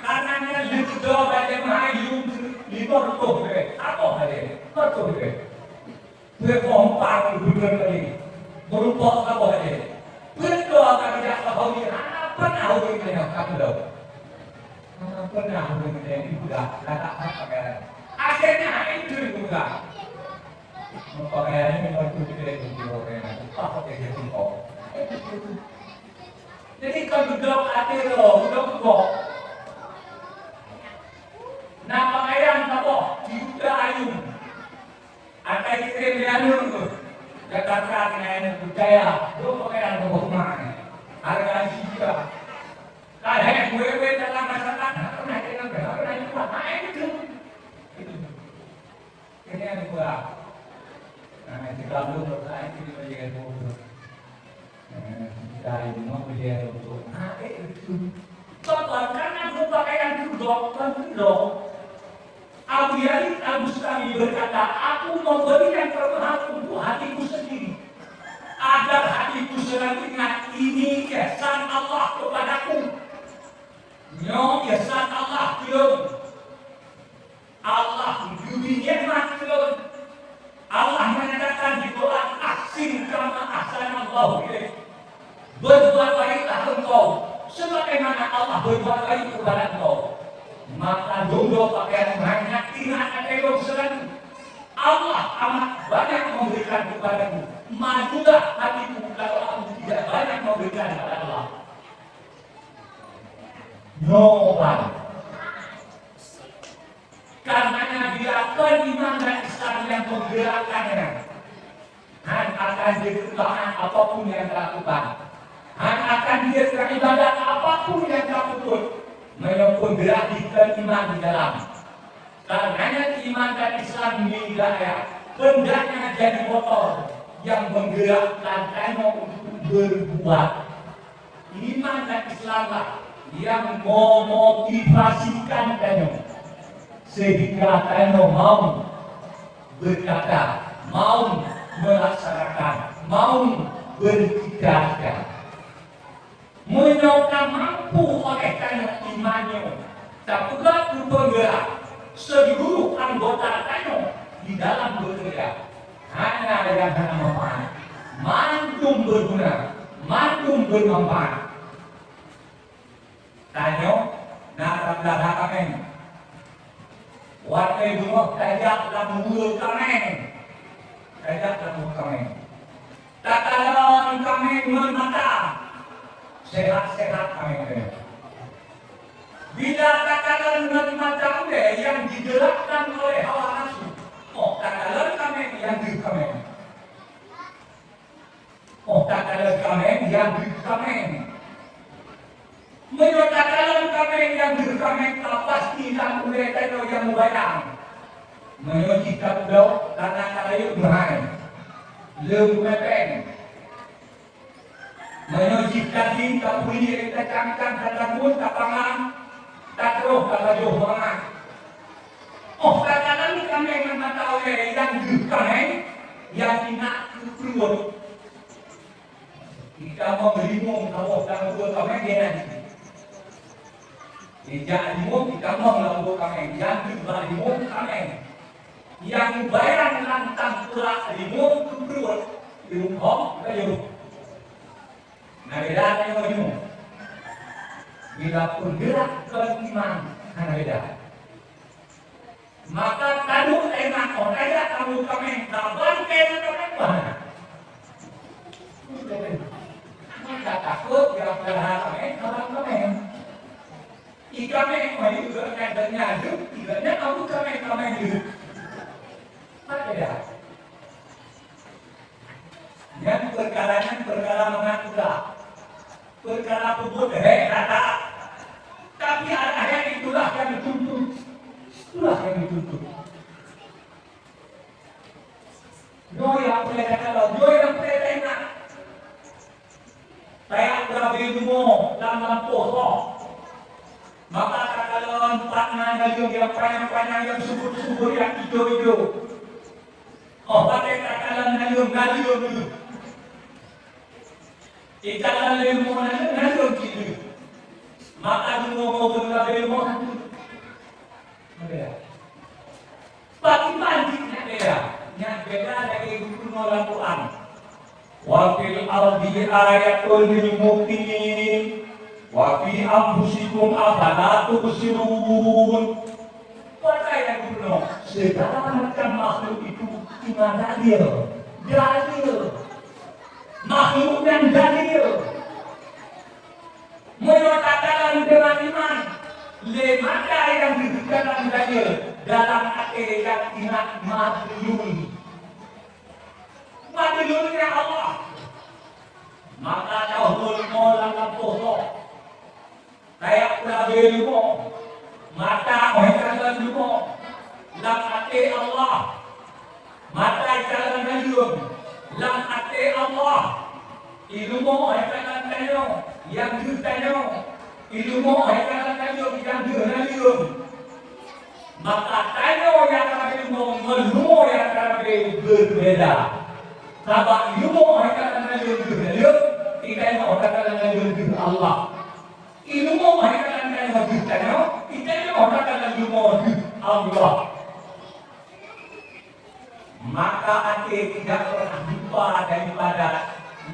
Karena duduk bagi mahal lima rupiah be, apa hari? Betul be. Berkompar duduk lagi. Berupa apa hari? Betul kerja kau ni. Apa nak orang yang kamu tahu? Apa nak orang yang ibudah datang pakai. Akhirnya itu juga. Pakaiannya memang itu tidak dijual apa yang dijual. Jadi kalau duduk hati duduk. Nah pakaian apa? Juta ayun. Akan kirim ayun tu. Jakarta dengan budaya. Dua pakaian apa mana? Harga juta. Kalau gue dalam masyarakat, aku nak dengan berapa? Aku nak jual. Mana itu? Ini yang gua. Nah, jika belum bersaing ini menjadi bodoh. Jika dokter dong. Abu Yazid Al-Bustami berkata, aku memberikan permohonan untuk hatiku sendiri, agar hatiku selalu ingat ini ihsan Allah kepadaku. Nyo ihsan Allah kilon. Allah judi nikmat kilon. Allah mengatakan di Quran, ahsin kama ahsana Allah ilaik. Berbuat baiklah engkau sebagaimana Allah berbuat baik kepada engkau. Maka dulu pakai banyak ingat engkau selalu. Allah amat banyak memberikan kepadamu. Majulah hatimu kalau aku tidak banyak memberikan kepada Allah. No one. Karenanya bila iman dan Islam yang menggerakkannya, akan diterima apapun yang dilakukan, akan dia ibadat apapun yang dilakukan, menggerakkan iman di dalam. Karenanya iman dan Islam ini hidayah, hendaknya jadi motor yang menggerakkan kamu untuk berbuat. Iman dan Islamlah yang memotivasikan kamu sehingga kamu mau berkata, mau melaksanakan, mau berkita-kita. Menyokong mampu oleh kamu imannya, tak juga bergerak seluruh anggota kamu di dalam bekerja. Hanya yang hanya manfaat, mantum berguna, mantum bermanfaat. Tanyo, nak berada kami. Warga rumah tajak dalam mulut kami, tajak dalam mulut kami. Tak kalau kami bermata, sehat-sehat kami. Bila takaran mata yang digerakkan oleh hawa nafsu, takaran kami yang diri kami. Takaran kami yang diri kami. Menyatakan kami yang diri kami tak pasti dan mereka yang membayang. Menyatakan beliau karena kalayu berhai, lemepeng. Menyatakan diri tak boleh kita camkan dan pun tak pangan. Tak roh kalau jauh banget. Katakan kami yang mengetahui yang kami yang tidak keluar. Kita mau berimung kalau dan dua kami dia nanti. Tidak limung kita mau lakukan kami yang berimung kami yang bayar lantang pula limung keluar limung hom kayu. Nabeda yang berimung. Bila bergerak ke iman, hanya beda. Maka kadu enak, kaya kamu kami, kapan kena kami mana? Maka takut yang berharap kami, kapan kami. Ikame kami juga kadernya hidup, tidaknya kamu kami hidup. Apa beda? Yang perkara mengakulah. Perkara puput kata, tapi arahnya itulah yang dituntut. Itulah yang dituntut. Yo yang boleh kata lo, yo yang boleh enak. Saya berabidmu dalam posok. Maka kata lo empatnya yang panjang-panjang yang subur-subur yang hijau-hijau. Pakai kata lo ngalium dulu. Ikalah ilmu nalur gitu. Maka ilmu mau berlaku ilmu nanti. Bagi beda. Yang beda dari ilmu Al-Quran. Wa fil ardi ayatul lil muqinin. Wa fi anfusikum afala tubsirun. Kata yang ilmu segala macam makhluk itu iman dalil. Makhluk yang dalil menyatakan dengan iman lemaka yang diberikan dalil dalam akhir yang ingat madlulnya Allah. Maka jauh dalam posok kayak ilmu mata mengajarkan ilmu dalam akhir Allah mata jalan dalil dalam hati Allah. Ilmu haikan kayu yang ditanya, ilmu haikan kayu yang dihayu. cium. Maka tayo yang kami mengumo yang kami berbeda. Sabak ilmu orang kami berbeda. Kita yang orang kami berbeda Allah. Ilmu orang kami berbeda. Kita yang orang kami berbeda Allah. Maka hati tidak pernah lupa daripada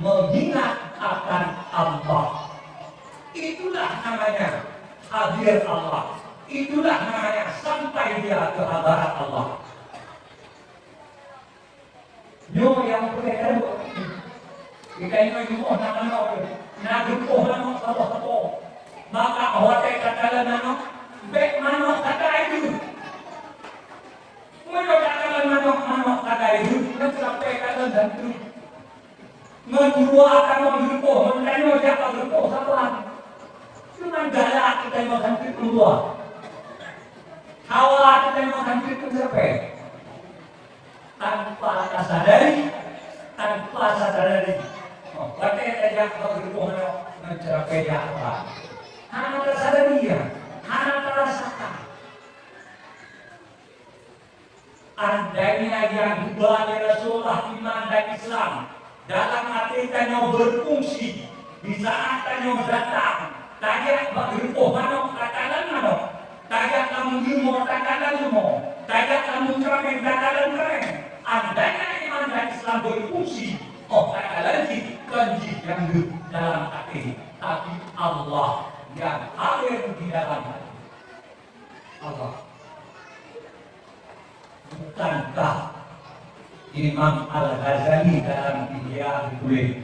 mengingat akan Allah. Itulah namanya hadir Allah. Itulah namanya sampai dia ke hadirat Allah. Nyo yang berkaitan kita ini mau nama nak jumpa nama apa. Maka awak katakan nama baik mana kata itu. Mereka katakan nama kata itu nak sampai kata dan itu. Mendua akan menjumpa, menanya siapa jumpa siapa. Cuma galak kita makan itu dua. Hawa kita makan itu sampai. Tanpa sadari, Baca saja berhubung mencapai apa. Hanya tersadari ya, hanya terasakan. Andainya yang dibawa Rasulullah iman dan Islam dalam hati tanya berfungsi di saat tanya datang, tanya berhubung katakan mana, tanya kamu ilmu katakan ilmu, tanya kamu keren katakan keren. Andainya iman dan Islam berfungsi, tak lagi janji yang dalam hati, tapi Allah yang hadir di dalam hati. Allah. Bukankah Imam Al-Ghazali dalam Ihya ditulis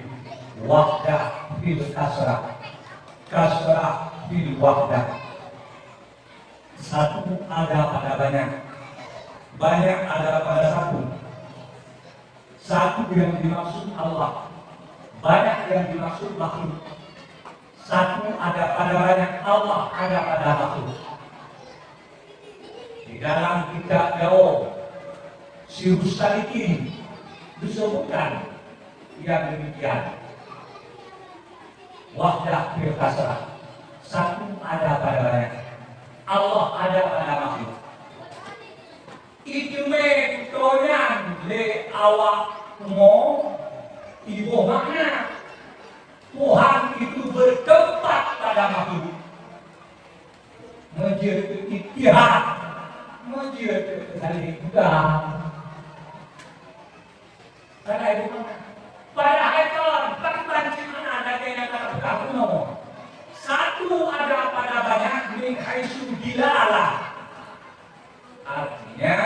wahdah fil kasrah, kasrah fil wahdah. Satu ada pada banyak, banyak ada pada satu. Satu yang dimaksud Allah, banyak yang dimaksud makhluk. Satu ada pada banyak, Allah ada pada makhluk. Di dalam kitab Daud Sirus Salikin disebutkan yang demikian. Wahdah fil kasrah, satu ada pada banyak, Allah ada pada makhluk. Itu metonya le awak mo ibu makna Tuhan itu bertempat pada makhluk. Menjadi ittihad, menjadi saling pegang. Karena itu pada ekor tempat di mana ada yang pegang kuno. Satu ada pada banyak min haitsu dilalah. Artinya,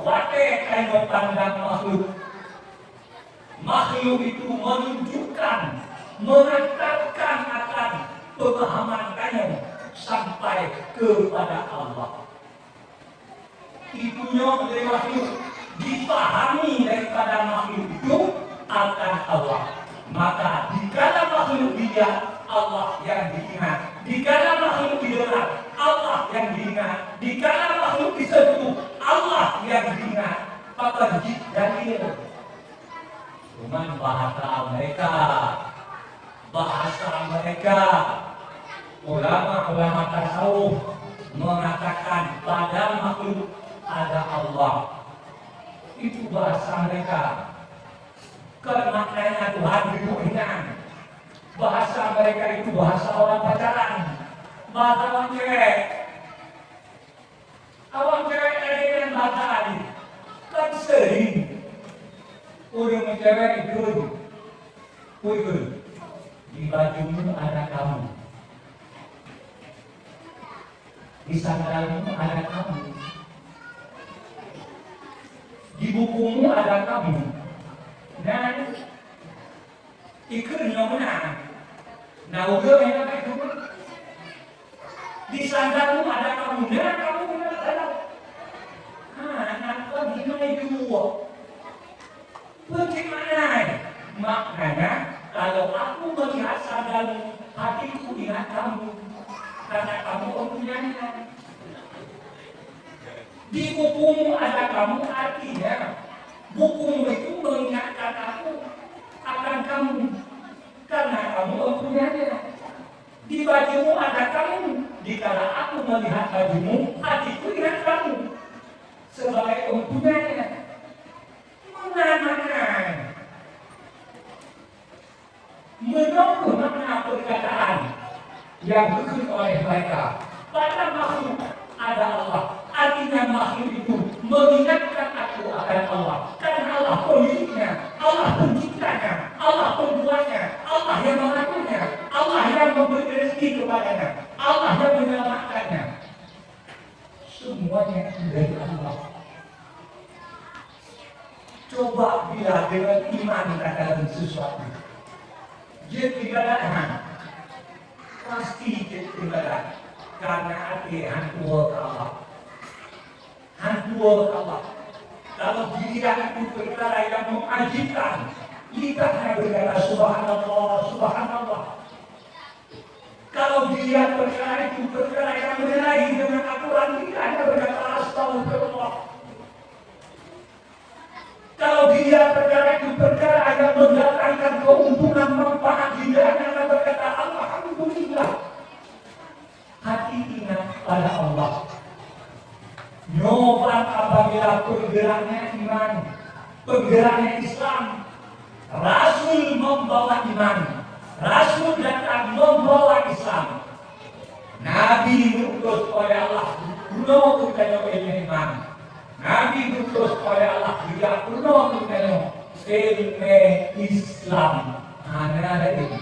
wate kain pandang makhluk. Makhluk itu menunjukkan, mengantarkan akan pemahaman kain sampai kepada Allah. Itunya oleh makhluk dipahami daripada makhluk itu akan Allah. Maka dikala makhluk dia Allah yang diingat, dikala makhluk didengar Allah yang diingat, dikala makhluk disentuh Allah yang diingat. Maka dalil cuman bahasa mereka ulama tasawuf mengatakan pada makhluk ada Allah. Itu bahasa mereka. Maknanya Tuhan dimuliakan. Bahasa mereka itu bahasa orang pacaran, bahasa orang cewek. Orang cewek ada yang bahasa lain. Kan sering udah mencewek itu, di bajumu ada kamu, di sandalmu ada kamu, di bukumu ada kamu, dan ikutnya mana? Nah, udah enak itu. Di sandalmu ada kamu, dan kamu punya sandal. Kenapa gimana itu? Bagaimana? Maknanya, kalau aku melihat sandalmu, hatiku ingat kamu, karena kamu mempunyainya. Di bukumu ada kamu, artinya bukumu itu mengingatkan aku akan kamu, karena kamu mempunyainya. Di bajumu ada kamu. Dikala aku melihat bajumu, hatiku ingat kamu. Sebagai empunyanya, mana menunggu makna perkataan yang dikutip oleh mereka. Pada makhluk ada Allah. Artinya makhluk itu mengingatkan aku akan Allah. Karena Allah pemiliknya, Allah penciptanya, Allah pembuatnya, Allah yang mengaturnya, Allah yang memberi rezeki kepadanya, Allah yang menyelamatkannya. Semuanya dari Allah. Coba bila dengan iman dalam sesuatu, dia tidak ada, pasti dia tidak ada. Karena hati hantu Allah, hantu Allah. Kalau dilihat itu perkara yang mengajibkan, lidahnya berkata subhanallah, subhanallah. Kalau dilihat perkara itu perkara yang menyalahi dengan aturan, lidahnya berkata astagfirullah. Kalau dilihat perkara itu perkara yang mendatangkan keuntungan manfaat, lidahnya berkata alhamdulillah. Hati ingat pada Allah. Nyoba apabila penggeraknya iman, penggeraknya Islam, Rasul membawa iman, Rasul datang membawa Islam. Nabi diutus oleh Allah kuno kekayaan iman. Nabi diutus oleh Allah juga kuno kekayaan ilmu Islam. Ada ini.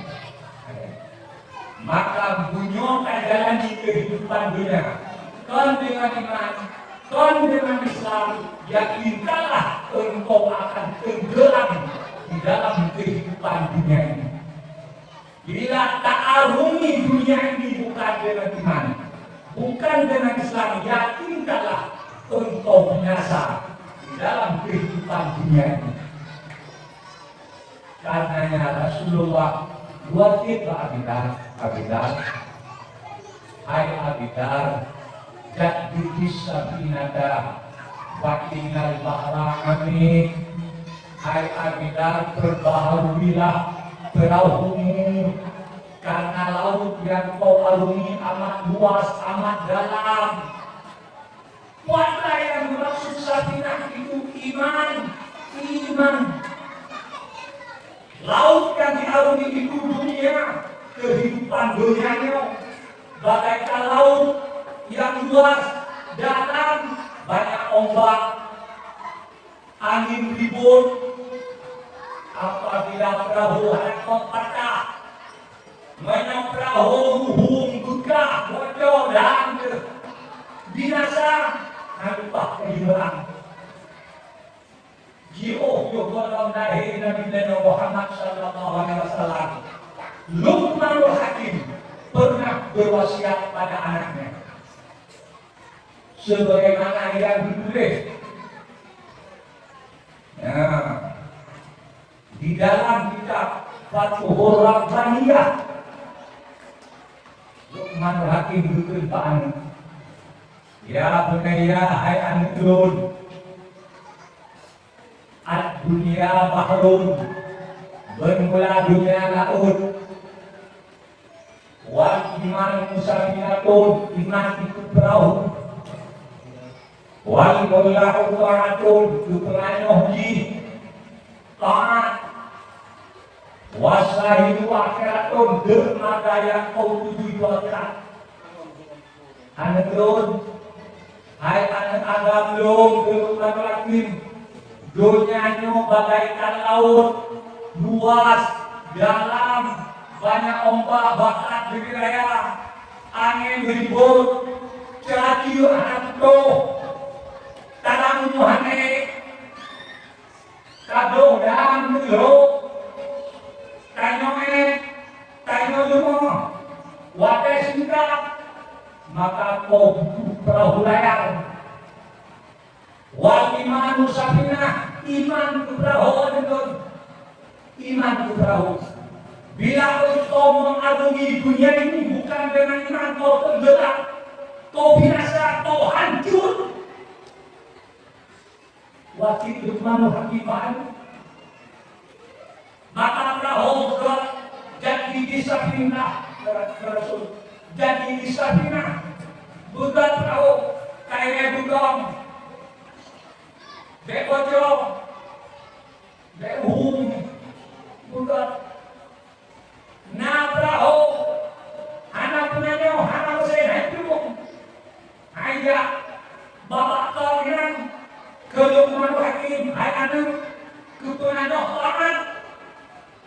Maka bunyokan jalan di kehidupan dunia. Kon dengan iman, kon dengan Islam, yakinkanlah engkau akan tenggelam di dalam kehidupan dunia ini. Bila tak arungi dunia ini bukan dengan iman, bukan dengan Islam, yakinkanlah engkau binasa di dalam kehidupan dunia ini. Karenanya Rasulullah wajib Abidar, hai Abidar, jadi bisa binada, wakinal bahra amin. Hai Abidar, perbaharuilah perahumu, karena laut yang kau arungi amat luas, amat dalam. Warna yang dimaksud safinah itu iman. Laut yang diarungi itu dunia, kehidupan dunianya bagaikan laut yang luas, dalam, banyak ombak, angin ribut. Apabila perahu hendak patah, banyak perahu hubung buka, bocor dan binasa, nampak kehilangan. Jio dalam lahir Nabi Muhammad sallallahu alaihi wasallam. Luqmanul Hakim pernah berwasiat pada anaknya sebagaimana yang ditulis di dalam kitab Fathur Rabbaniyah. Luqmanul Hakim berkata, ya bunayya, hai anakku, ad-dunya bahrun, bermula dunia laut, wal iman musafinatun, iman itu perahu, wal mullahu ta'atun, itu penganuhi taat, wasahidu akhiratun, dermaga yang kau tuju itu akhirat. Anak turun, hai anak agam belum berlukan lakim, dunianya bagaikan laut, luas, dalam, banyak ombak bakat di wilayah, angin ribut, cerakiu anak tuh, tanam muhane, kado dan dulu, tanyo dulu, wadah singkat, maka kau butuh perahu layar. Wal iman safinah, iman itu perahu, iman itu perahu. Bila kau mengarungi dunia ini bukan dengan iman, kau tenggelam, kau binasa, kau hancur. Wakil Luqmanul Hakim, maka perahu jadi safinah, Rasul. Jadi di Safina, bukan perahu, kayak budong, bekojong, behum, bukan. Nah perahu, anak penanya, anak saya itu, ayah, bapak kalian, kelumpuhan hakim, ayah anak, ketuhanan orang,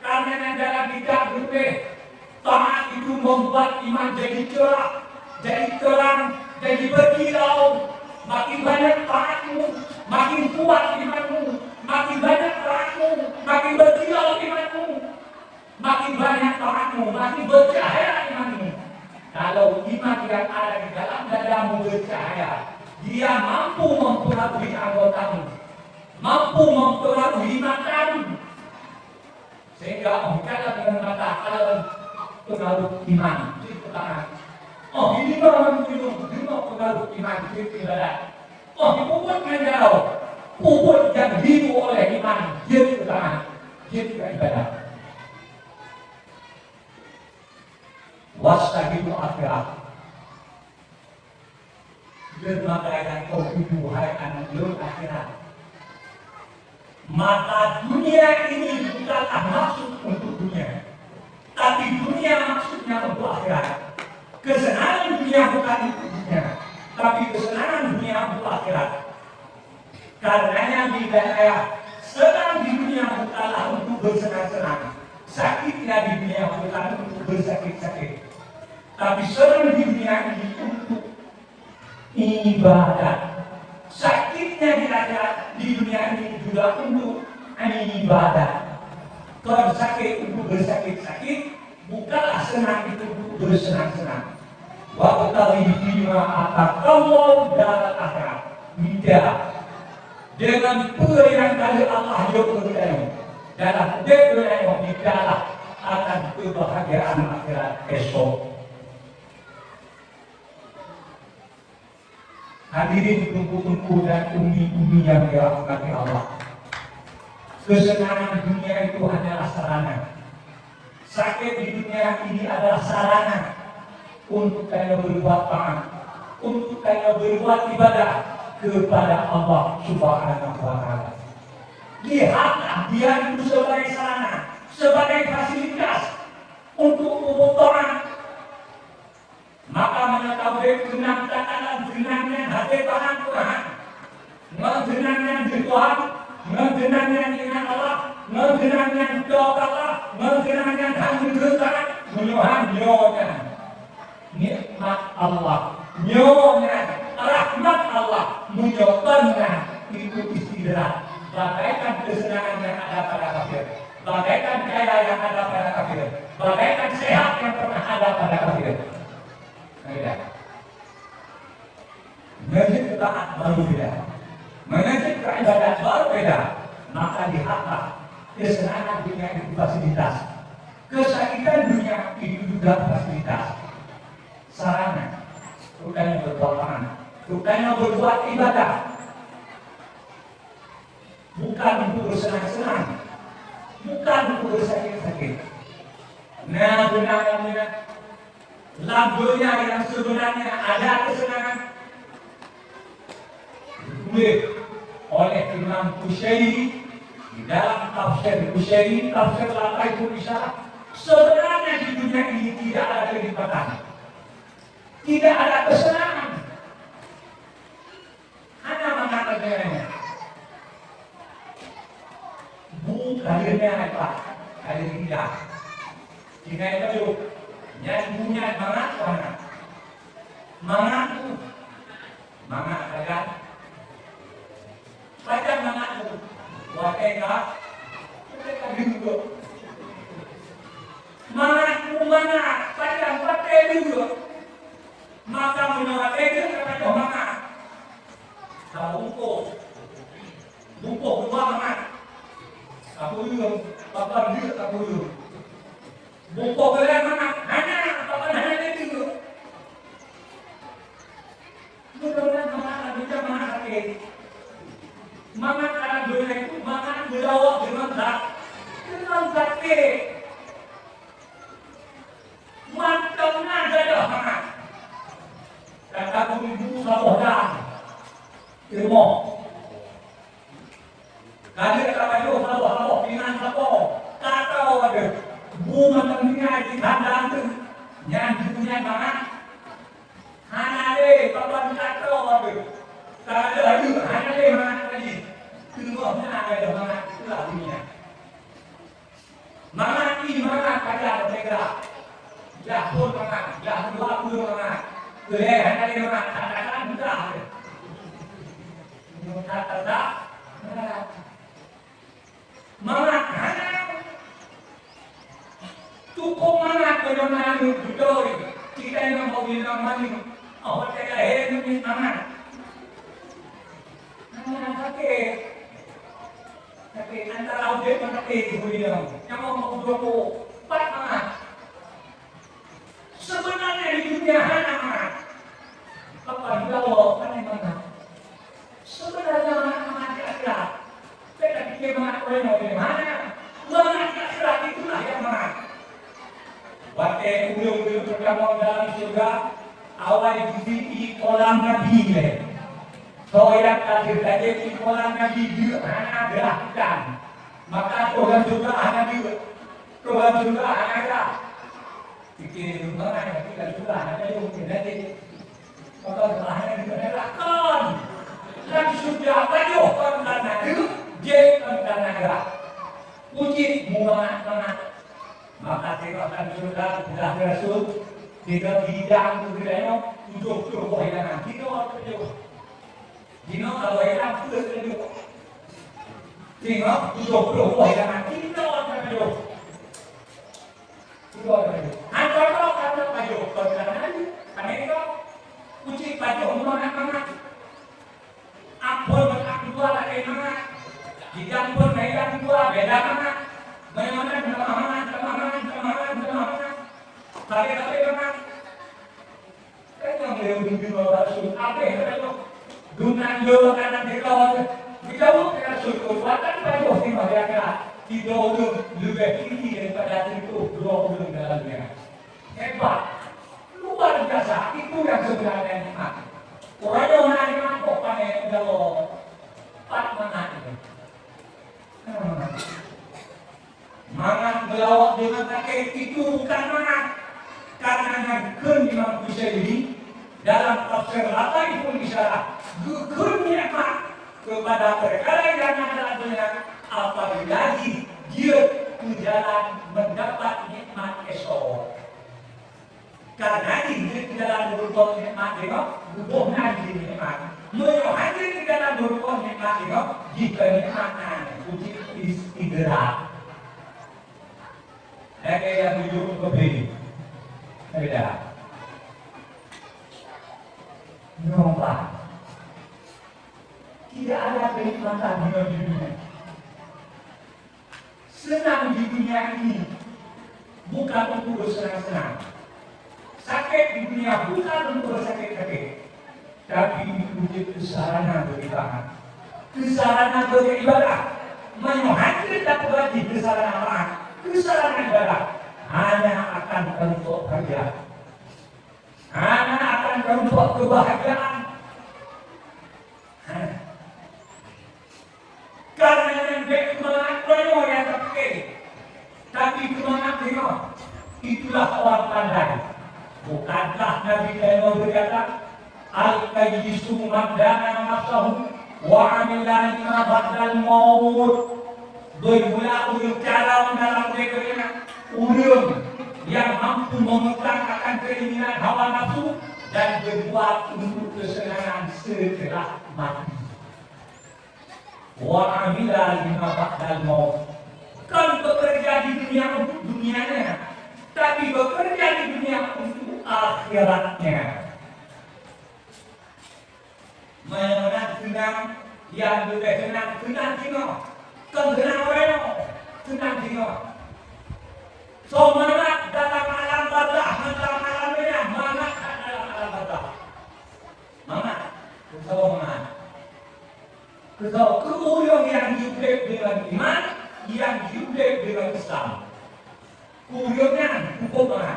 karena dalam tidak berbeda. Taat itu membuat iman jadi cerah, jadi terang, jadi berkilau. Makin banyak taatmu, makin kuat imanmu. Makin banyak taatmu, makin berkilau imanmu. Makin banyak taatmu, makin bercahaya imanmu. Kalau iman yang ada di dalam dadamu bercahaya, dia mampu mempengaruhi anggotamu, mampu mempengaruhi matamu. Sehingga bicara dengan mata kalau pengaruh iman itu pertama. Oh ini orang itu pengaruh iman itu ibadah. Oh puput menjauh, puput yang hidup oleh iman itu pertama, itu ibadah. Wastahidu akhirat. Bermakaikan kau hidup hai anak lur akhirat. Maka dunia ini bukanlah maksud untuk dunia, tapi dunia maksudnya untuk akhirat. Kesenangan dunia bukan untuk dunia, tapi kesenangan dunia untuk akhirat. Karenanya bidaya senang di dunia bukanlah untuk bersenang-senang, sakitnya di dunia bukan untuk bersakit-sakit, tapi senang di dunia ini untuk ibadah. Sakitnya di dunia ini juga untuk ibadah. Kalau sakit untuk bersakit-sakit, bukanlah senang itu untuk bersenang-senang. Wa utawi bima atakallahu dalam akhirat. Tidak. Dengan pilihan dari Allah Yogyakarta dalam dunia yang tidaklah akan kebahagiaan akhirat esok. Hadirin tunggu-tunggu dan umi-umi yang dirahmati Allah. Kesenangan dunia itu hanyalah sarana. Sakit di dunia ini adalah sarana untuk kalian berbuat taat, untuk kalian berbuat ibadah kepada Allah Subhanahu wa Ta'ala. Lihatlah dia itu sebagai sarana, sebagai fasilitas untuk berbuat. Maka mengetahui genap takalan genapnya hati Tuhan Tuhan, mengenangnya di Tuhan, mengenangnya dengan Allah, mengenangnya doa Allah, mengenangnya kami berdoa, menyuhan nyonya, nikmat Allah, nyonya, rahmat Allah, menyokongnya itu istirahat. Bagaikan kesenangan yang ada pada kafir, bagaikan kaya yang ada pada kafir, bagaikan sehat yang pernah ada pada kafir. Beda. Mengaji taat baru beda. Mengaji ibadat baru beda. Maka lihatlah kesenangan dunia itu fasilitas, kesakitan dunia itu juga fasilitas, sarana. Bukannya berdoa, bukannya berbuat ibadah, bukan untuk bersenang-senang, bukan untuk bersakit-sakit. Nah, benar-benar lagunya yang sebenarnya ada kesenangan ditulis oleh Imam Qushairi di dalam tafsir Qushairi, tafsir Lataiful Isyarat. Sebenarnya di dunia ini tidak ada kenikmatan, tidak ada kesenangan, hanya mengatakannya karirnya apa? Karir tidak. Jika itu yang punya mangat mana? Mangatku, mangat kan? Baca mangatku, wakega, mereka juga. Mangatku mangat, baca juga. Maka menolak itu kepada mangat. Tahu bungkuk dua mangat. Aku juga, bapak juga aku juga. Bungkuk kalian mangat. Hanya itu. Mudah-mudahan semangat bisa sakit. Semangat anak dunia itu semangat berjawab dengan sakit. dunia mana? Hana le, kawan kata ada. Tak ada lagi, hana le mana lagi? Tengoknya ada mana itulah dunia. Mana ini mana kaca mereka? Jahur mana? Jahur apa mana? Boleh hana le mana? Katakan mudah. Kata mana hana? Cukup mana penyonaan betul? Kita yang mau bilang mana? Oh, saya ini mana? Tapi antara objek dan objek itu yang mau berdoa, empat mana? Sebenarnya di dunia mana? Apa Allah mana mana? Sebenarnya mana kira-kira? Kita pikir mana orang yang mana? Mana kira-kira itulah yang mana? Waktu ujung-ujung pertama dalam surga, awal di kolam Nabi le. Soalnya tadi di kolam Nabi dia anak gerakan. Maka kolam juga anak dia, kolam juga anak dia. Fikir rumah anak kita juga anak dia mungkin nanti. Kalau anak dia gerakan, dan sudah banyak orang itu dia orang gerak. Puji muat. Maka tengokkan surga sudah Rasul tiga bidang tu dia tujuh hilangan tiga Dino kalau hilang tu dia tengok tujuh hilangan tiga Antar kau kata baju kau jangan lagi Amerika uji baju mana apa aku dua lagi mana jika pun mereka dua beda mana mana tapi memang kan yang lebih Rasul apa itu dunan yo karena dikau Rasul kekuatan banyak di mereka tidak lebih tinggi daripada itu belum dalamnya hebat luar biasa itu yang sebenarnya nikmat orang yang nikmat kok panen kalau empat mana itu mangat melawak dengan kaki itu bukan mangat karena nagkeun Imam Ghazali dalam tafsir lain pun bisa gugur nikmat kepada perkara yang ada dalamnya apabila dia berjalan mendapat nikmat esok karena dia jalan berubah nikmat tengok berubah nanti nikmat menyuhati di dalam berubah nikmat tengok jika nikmatan uji istirahat kayak yang hidup begini beda nomor tidak ada kenikmatan di dunia senang di dunia ini bukan untuk bersenang-senang sakit di dunia bukan untuk bersakit-sakit tapi untuk sarana beribadah kesarana beribadah menyuhati dapat wajib kesarana ibadah hanya akan bentuk kerja hanya akan bentuk kebahagiaan karena yang kemangat penuh yang terkait tapi kemangat tengok itulah orang pandai bukankah Nabi Muhammad berkata al-qayyisu madana nafsahu wa amila lima ba'dal maut bermula cara dalam mereka ulum yang mampu memegang akan keinginan hawa nafsu dan berbuat untuk kesenangan setelah mati. Wa amila lima ba'dal maut. Kan bekerja di dunia untuk dunianya, tapi bekerja di dunia untuk akhiratnya. Menang senang, yang lebih senang tengok. Kenapa orang senang tengok? So mana dalam alam barzah, dalam alam dunia, mana dalam alam barzah? Mana? Kesal mana? Kesal keuyung yang hidup dengan iman, yang hidup dengan Islam. Keuyungnya hukum mana?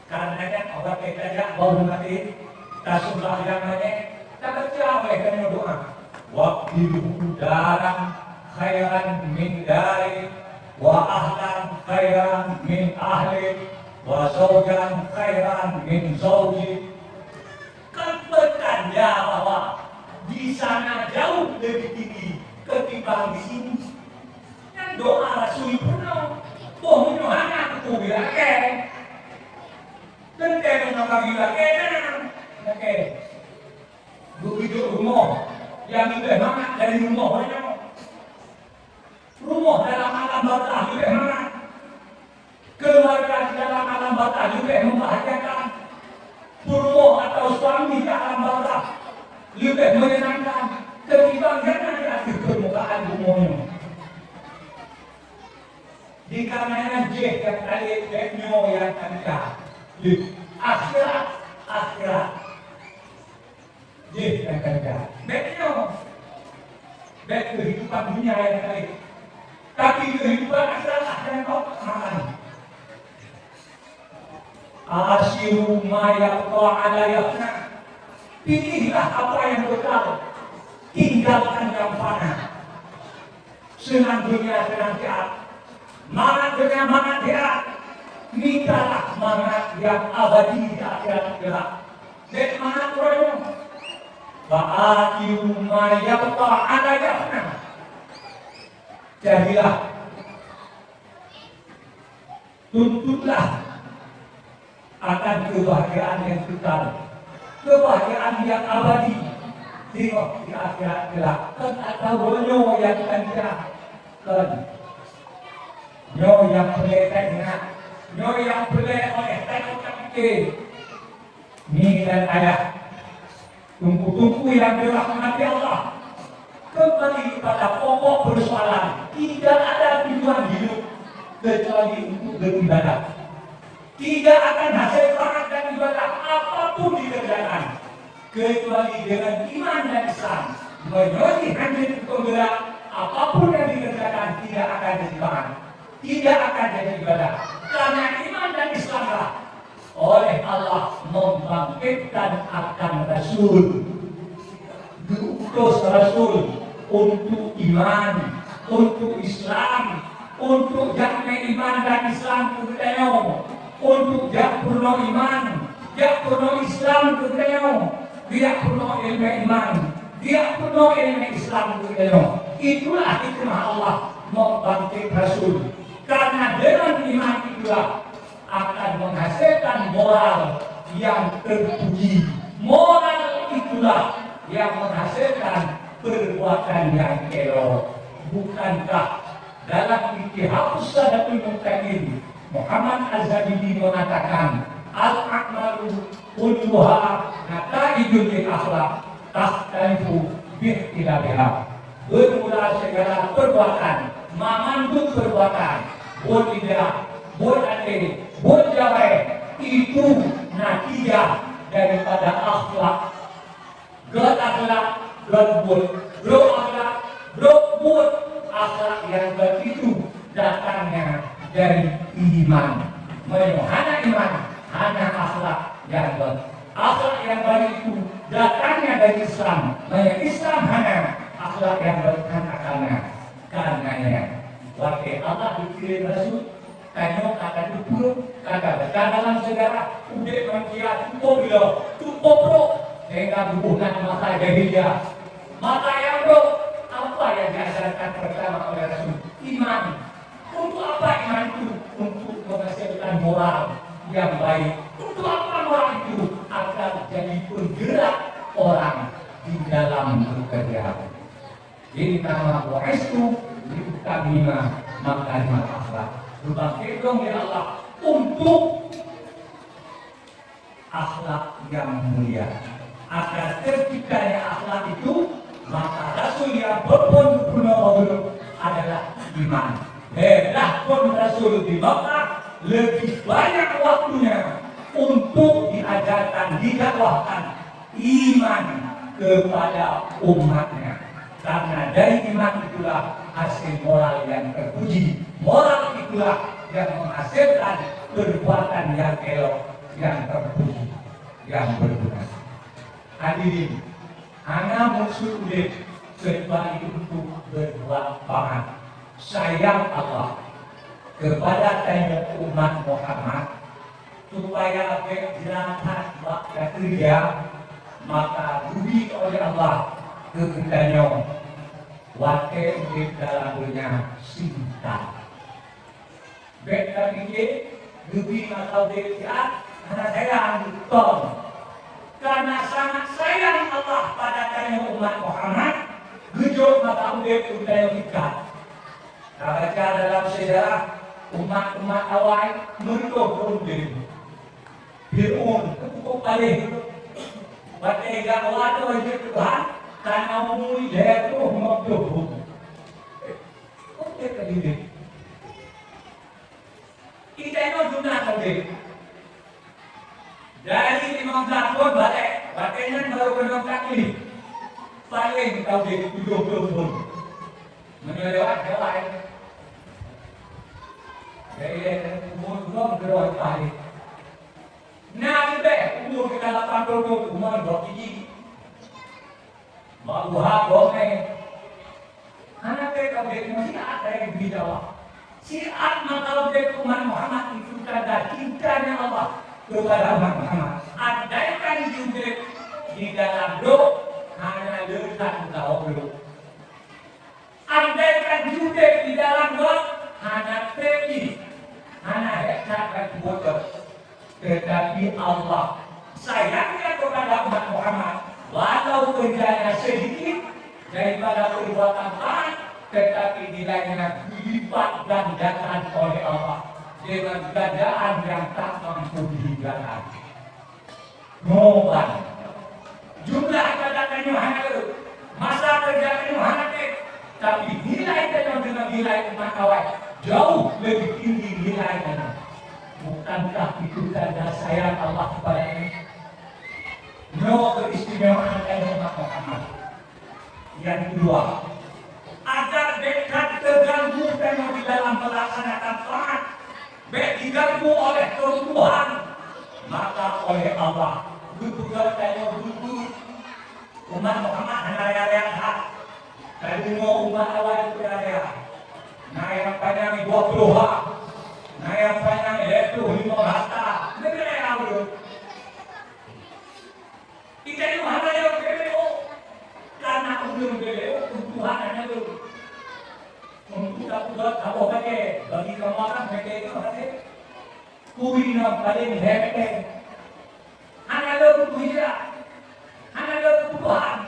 Karena kan orang kerja baru mati, tasublah yang mana? Tak percaya mereka doa. Waktu darah khairan min dari wa ahlan khairan min ahli wa zawjan khairan min zawji. Kan bertanda bahwa di sana jauh lebih tinggi ketimbang di sini. Yang doa Rasul penuh, bohong anak itu bilang tentang orang bilang oke, begitu rumah yang lebih hangat dari rumah banyak. Rumah dalam alam barzah lebih hangat. Keluarga di dalam alam barzah lebih membahagiakan. Rumah atau suami di alam barzah lebih menyenangkan ketimbang yang di akhir permukaan umumnya. Dikarenakan yang tadi tekno yang ada di akhirat yang ada tekno baik kehidupan dunia yang tadi, tapi kehidupan akhirat yang kau makan. Asyiru ma yaqta ala yafna. Pilihlah apa yang kekal, tinggalkan yang fana. Senang dunia, senang di akhirat. Mangat dunia, mangat di akhirat. Mintalah mangat yang abadi di akhirat kelak. Dan mangat rohmu. Fa'atiru ma yaqta ala yafna. Jadilah, tuntutlah akan kebahagiaan yang kekal, kebahagiaan yang abadi. Tengok di akhirat kelak. Kan atau nyo yang tanda, kan nyo yang boleh tengah, nyo yang boleh oleh tengok fikir. Ni dan ayah, tungku-tungku yang dirahmati Allah. Kembali kepada pokok persoalan. Tidak ada tujuan hidup kecuali untuk beribadah. Tidak akan hasil pahala dan ibadah apapun dikerjakan kecuali dengan iman dan Islam. Menjadi hancur penggerak apapun yang dikerjakan tidak akan jadi pahala, tidak akan jadi ibadah. Karena iman dan Islamlah oleh Allah membangkitkan akan Rasul, diutus Rasul untuk iman, untuk Islam, untuk jamai iman dan Islam kemudian, untuk jak purno iman, jak purno Islam kemudian, tidak purno ilmu iman, tidak purno ilmu Islam kemudian. Itulah hikmah Allah membangkit Rasul. Karena dengan iman itulah akan menghasilkan moral yang terpuji. Moral itulah yang menghasilkan perbuatan yang elok. Bukankah dalam Ittihadus Sadatul Muttaqin Muhammad Az-Zabidi mengatakan al-a'malu kulluha nataijul lil akhlaq takhtalifu bi'ikhtilafiha. Bermula segala perbuatan, mengandung perbuatan, buat tidak, buat adil, buat jawab, itu natijah daripada akhlak. God akhlak, God buat, bro akhlak, bro buat. Akhlak yang begitu datangnya dari iman. Hanya iman, hanya akhlak yang baik. Akhlak yang baik itu datangnya dari Islam. Islam hanya akhlak yang baik karena karenanya. Waktu Allah dikirim Rasul, kanyo kata dulu, kata dalam sejarah udah manusia cukup bro, sehingga hubungan masa jahiliyah. Maka yang bro, apa yang diajarkan pertama oleh Rasul? Iman. Untuk apa iman itu? Untuk menghasilkan moral yang baik. Untuk apa moral itu? Agar jadi penggerak orang di dalam bekerja. Jadi nama wa'estu diutamina makarimat akhlak. Berbangkit dong ya Allah untuk akhlak yang mulia. Agar terciptanya akhlak itu, maka Rasul yang berbun-bun adalah iman. Dah pun Rasul di Makkah lebih banyak waktunya untuk diajarkan, didakwahkan iman kepada umatnya. Karena dari iman itulah hasil moral yang terpuji. Moral itulah yang menghasilkan perbuatan yang elok, yang terpuji, yang berguna. Hadirin, ana maksud urip kecuali untuk berbuat baik. Sayang Allah kepada umat Muhammad supaya berjelasan waktu kerja maka budi oleh Allah kehendaknya waktu di dalam dunia cinta. Beta pikir budi atau dia karena sayang tolong karena sangat sayang Allah pada kalian umat Muhammad gejok maka udah kehendaknya kita. Baca dalam sejarah umat-umat awal mereka berunding. Fir'aun cukup paling waktu yang awal itu Tuhan karena umui dia itu menghidup. Oke kali kita itu sudah tadi dari 15 tahun balik waktunya baru kenal kaki paling tahu dia 70 tahun menyelewat jalan dari umur belum berapa kali. Nah, kita umur kita 80 umur bergigi, maluha boleh. Anak kita masih ada yang dijawab. Siat maka lebih umat Muhammad itu ada cintanya Allah kepada umat Muhammad. Andaikan juga di dalam doa hanya letak tahu dulu. Andaikan juga di dalam doa hanya pergi. Anak hebat bodoh, tetapi Allah sayangnya kepada umat Muhammad, walau kerjanya sedikit daripada perbuatan baik, tetapi nilainya dilipat gandakan oleh Allah dengan gandaan yang tak mampu dihinggakan. Mohon jumlah katakannya hanya masa kerjanya hanya tapi nilainya dengan nilai umat awal jauh lebih tinggi nilainya. Bukankah itu tanda sayang Allah kepada ini? No keistimewaan dari umat Muhammad. Yang kedua, agar dekat terganggu dan di dalam melaksanakan taat, diganggu oleh kebutuhan, maka oleh Allah kebutuhan dan butuh umat Muhammad hanya hak. Tadi mau umat awal itu ada. Nah yang panjang 20 hak, nah yang panjang itu 5 hasta, negara yang awal. Kita ini mana yang BBO? Karena belum BBO, kebutuhan hanya belum. Untuk dapat apa pakai bagi kemaran pakai itu pakai. Kui nak paling hebat. Hanya lo butuh hanya lo kebutuhan.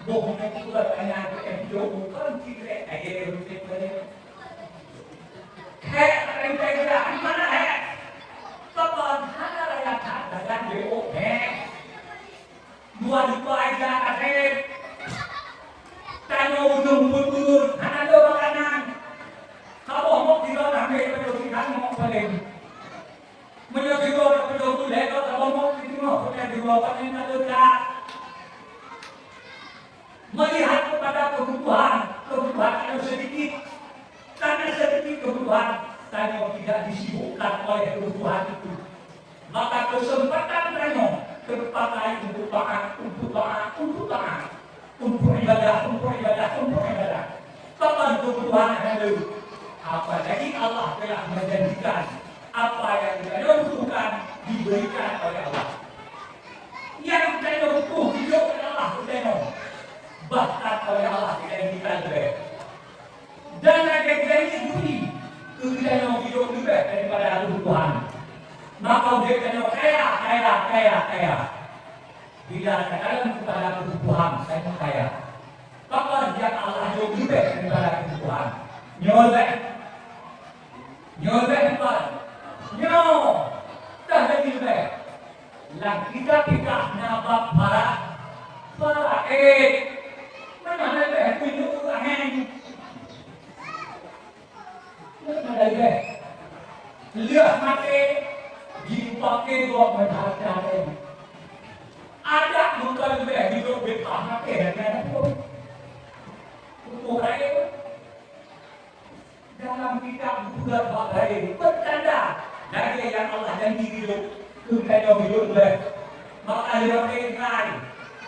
Bohong itu hanya jauh bukan tidak ada rutin boleh. Hei, di mana hei? Kapan ada yang katakan BO hei? Dua aja hei. Tanya ujung betul, hanya ada makanan. Kalau mau tidak ambil penyusukan mau paling. Menyusukan penyusukan lepas kalau mau tidak mau kita dibawa paling ada. Melihat kepada kebutuhan yang sedikit, karena sedikit kebutuhan, tanya tidak disibukkan oleh kebutuhan itu, maka kesempatan tanya terpakai untuk taat, untuk ibadah. Kapan kebutuhan ada? Apalagi Allah telah menjanjikan apa yang kita butuhkan diberikan oleh Allah. Yang kita butuh hidup adalah kita. Bahkan oleh Allah tidak dikalkulasi. Dan ada janji budi kemudian yang hidup lebih daripada kebutuhan. Maka dia kena kaya. Bila katakan kepada kebutuhan saya kaya. Maka dia Allah hidup lebih daripada kebutuhan. Nyolek bukan? Tak ada lebih. Lang kita nabak para mana ada pintu angin? Mana ada? Lihat mati dipakai dua menghadap. Ada bukan lebih hidup betah mati dengan itu. Ukuran dalam kitab bulan bagai bertanda dari yang Allah janji hidup kemudian hidup lebih. Maka hidup lain.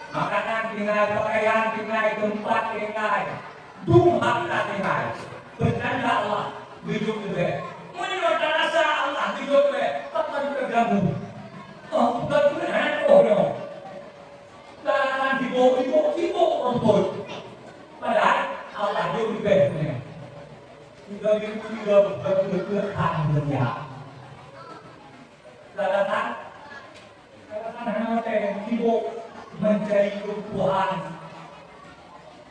Makanan tinggal, pakaian tinggal, tempat tinggal, dumah tinggal. Bertanda Allah hidup lebih. Menurut rasa Allah hidup lebih. Kapan terganggu. Oh, bukan anak orang. Tangan dibawa rumput. Padahal Allah dia beribadah. Juga berkelehan dunia. Kadang-kadang hanya sibuk mencari kebutuhan.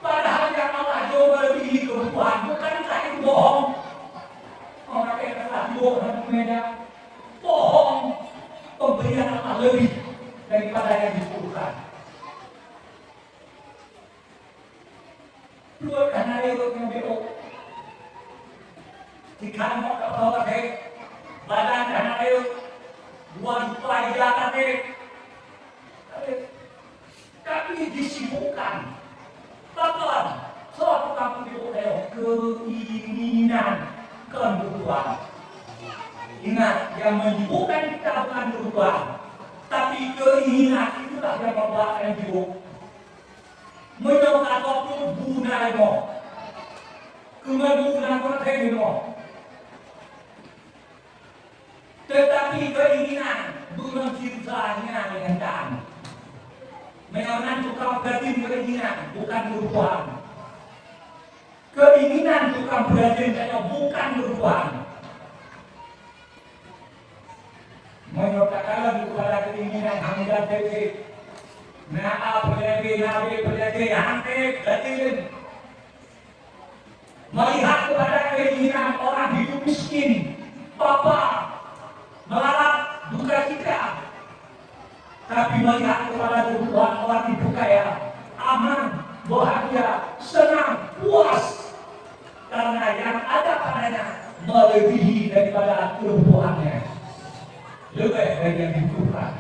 Padahal yang Allah jauh melebihi kebutuhan. Bukankah itu bohong? Orang yang telah bohong media bohong. Pemberian Allah lebih daripada yang dibutuhkan. Dua karena itu yang belok. Jika mau kau pakai badan karena itu dua pelajaran tapi disibukkan. Bahkan suatu kampung itu keinginan kebutuhan. Ingat, yang menyibukkan kita bukan kebutuhan, tapi keinginan itulah yang membuat yang sibuk. Menyok apapun gunanya, kemudian berkeinginan. Tetapi keinginan bukan ciptaannya dengan dan. Memang tukang berarti keinginan, bukan kebutuhan. Keinginan tukang berarti bukan kebutuhan. Menyatakan kepada keinginan hamba jadi naab berarti hante batin. Melihat kepada keinginan orang hidup miskin, papa melarang duka cita. Tapi melihat kepada kebutuhan orang hidup kaya, aman, bahagia, senang, puas. Karena yang ada padanya melebihi daripada kebutuhannya. Lebih dari yang dibutuhkan.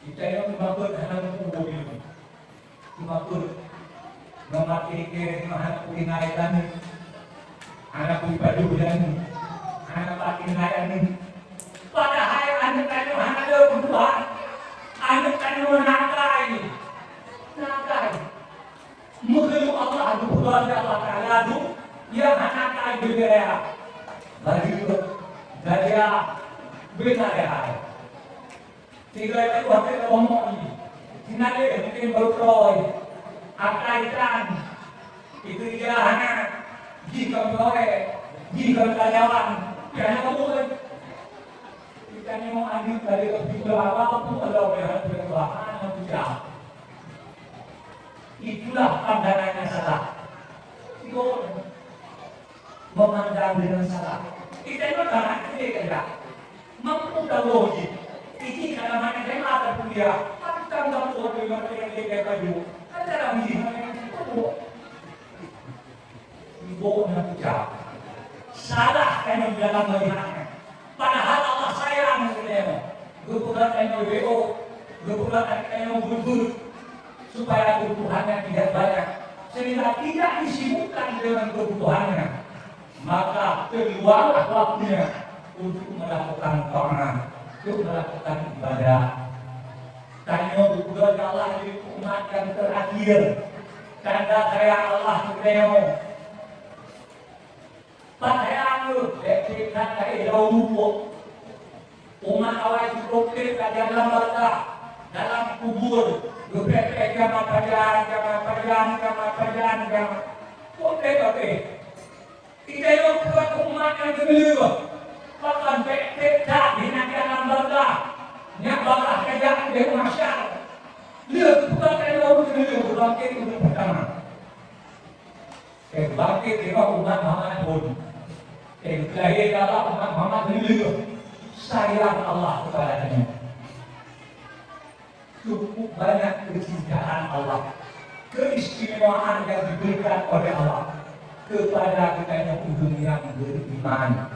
Kita yang membangun dalam mobil, membangun, memakai anak pinaikan, anak pribadi dan anak pinaikan. Padahal anak kayu anak kebutuhan, anak kayu nakai. Mungkin Allah kebutuhan Allah Taala itu yang anak kayu berbeda. Bagi itu. Daya beda ya. Tiga itu hampir ngomong ini. Sinale mungkin berproy. Akaikan itu dia hanya jika berproy, jika karyawan, karena kamu kita ni mau ambil dari beberapa pun ada orang berbahan yang tidak. Itulah pandangannya salah. Itu memandang dengan salah. Kita itu jangan ini kerja, mampu logik. Ini kalau mana saya ada kuliah, tapi tanggal tua dengan yang baju, ada dalam ini ibu nak kerja, salah kan yang dalam melihatnya. Padahal Allah sayang kita, kebutuhan yang BO, kebutuhan yang berburu, supaya kebutuhannya tidak banyak, sehingga tidak disibukkan dengan kebutuhannya. Maka keluarlah waktunya untuk melakukan ta'ah, untuk melakukan ibadah. Tanya juga Allah di umat yang terakhir. Tanda saya Allah ketemu. Padahal dekat dari jauh umat awal cukup pada dalam barzah, dalam kubur, beberapa jamaah pajan. Oke. Kita yang buat umat yang kedua, bahkan pecah di dalam barzah, yang barzah kerja di masyarakat. Dia bukan orang kedua, bangkit untuk pertama. Bangkit di umat Muhammad pun. Lahir dalam umat Muhammad kedua, sayang Allah kepadanya. Cukup banyak kecintaan Allah, keistimewaan yang diberikan oleh Allah kepada kita yang yang beriman,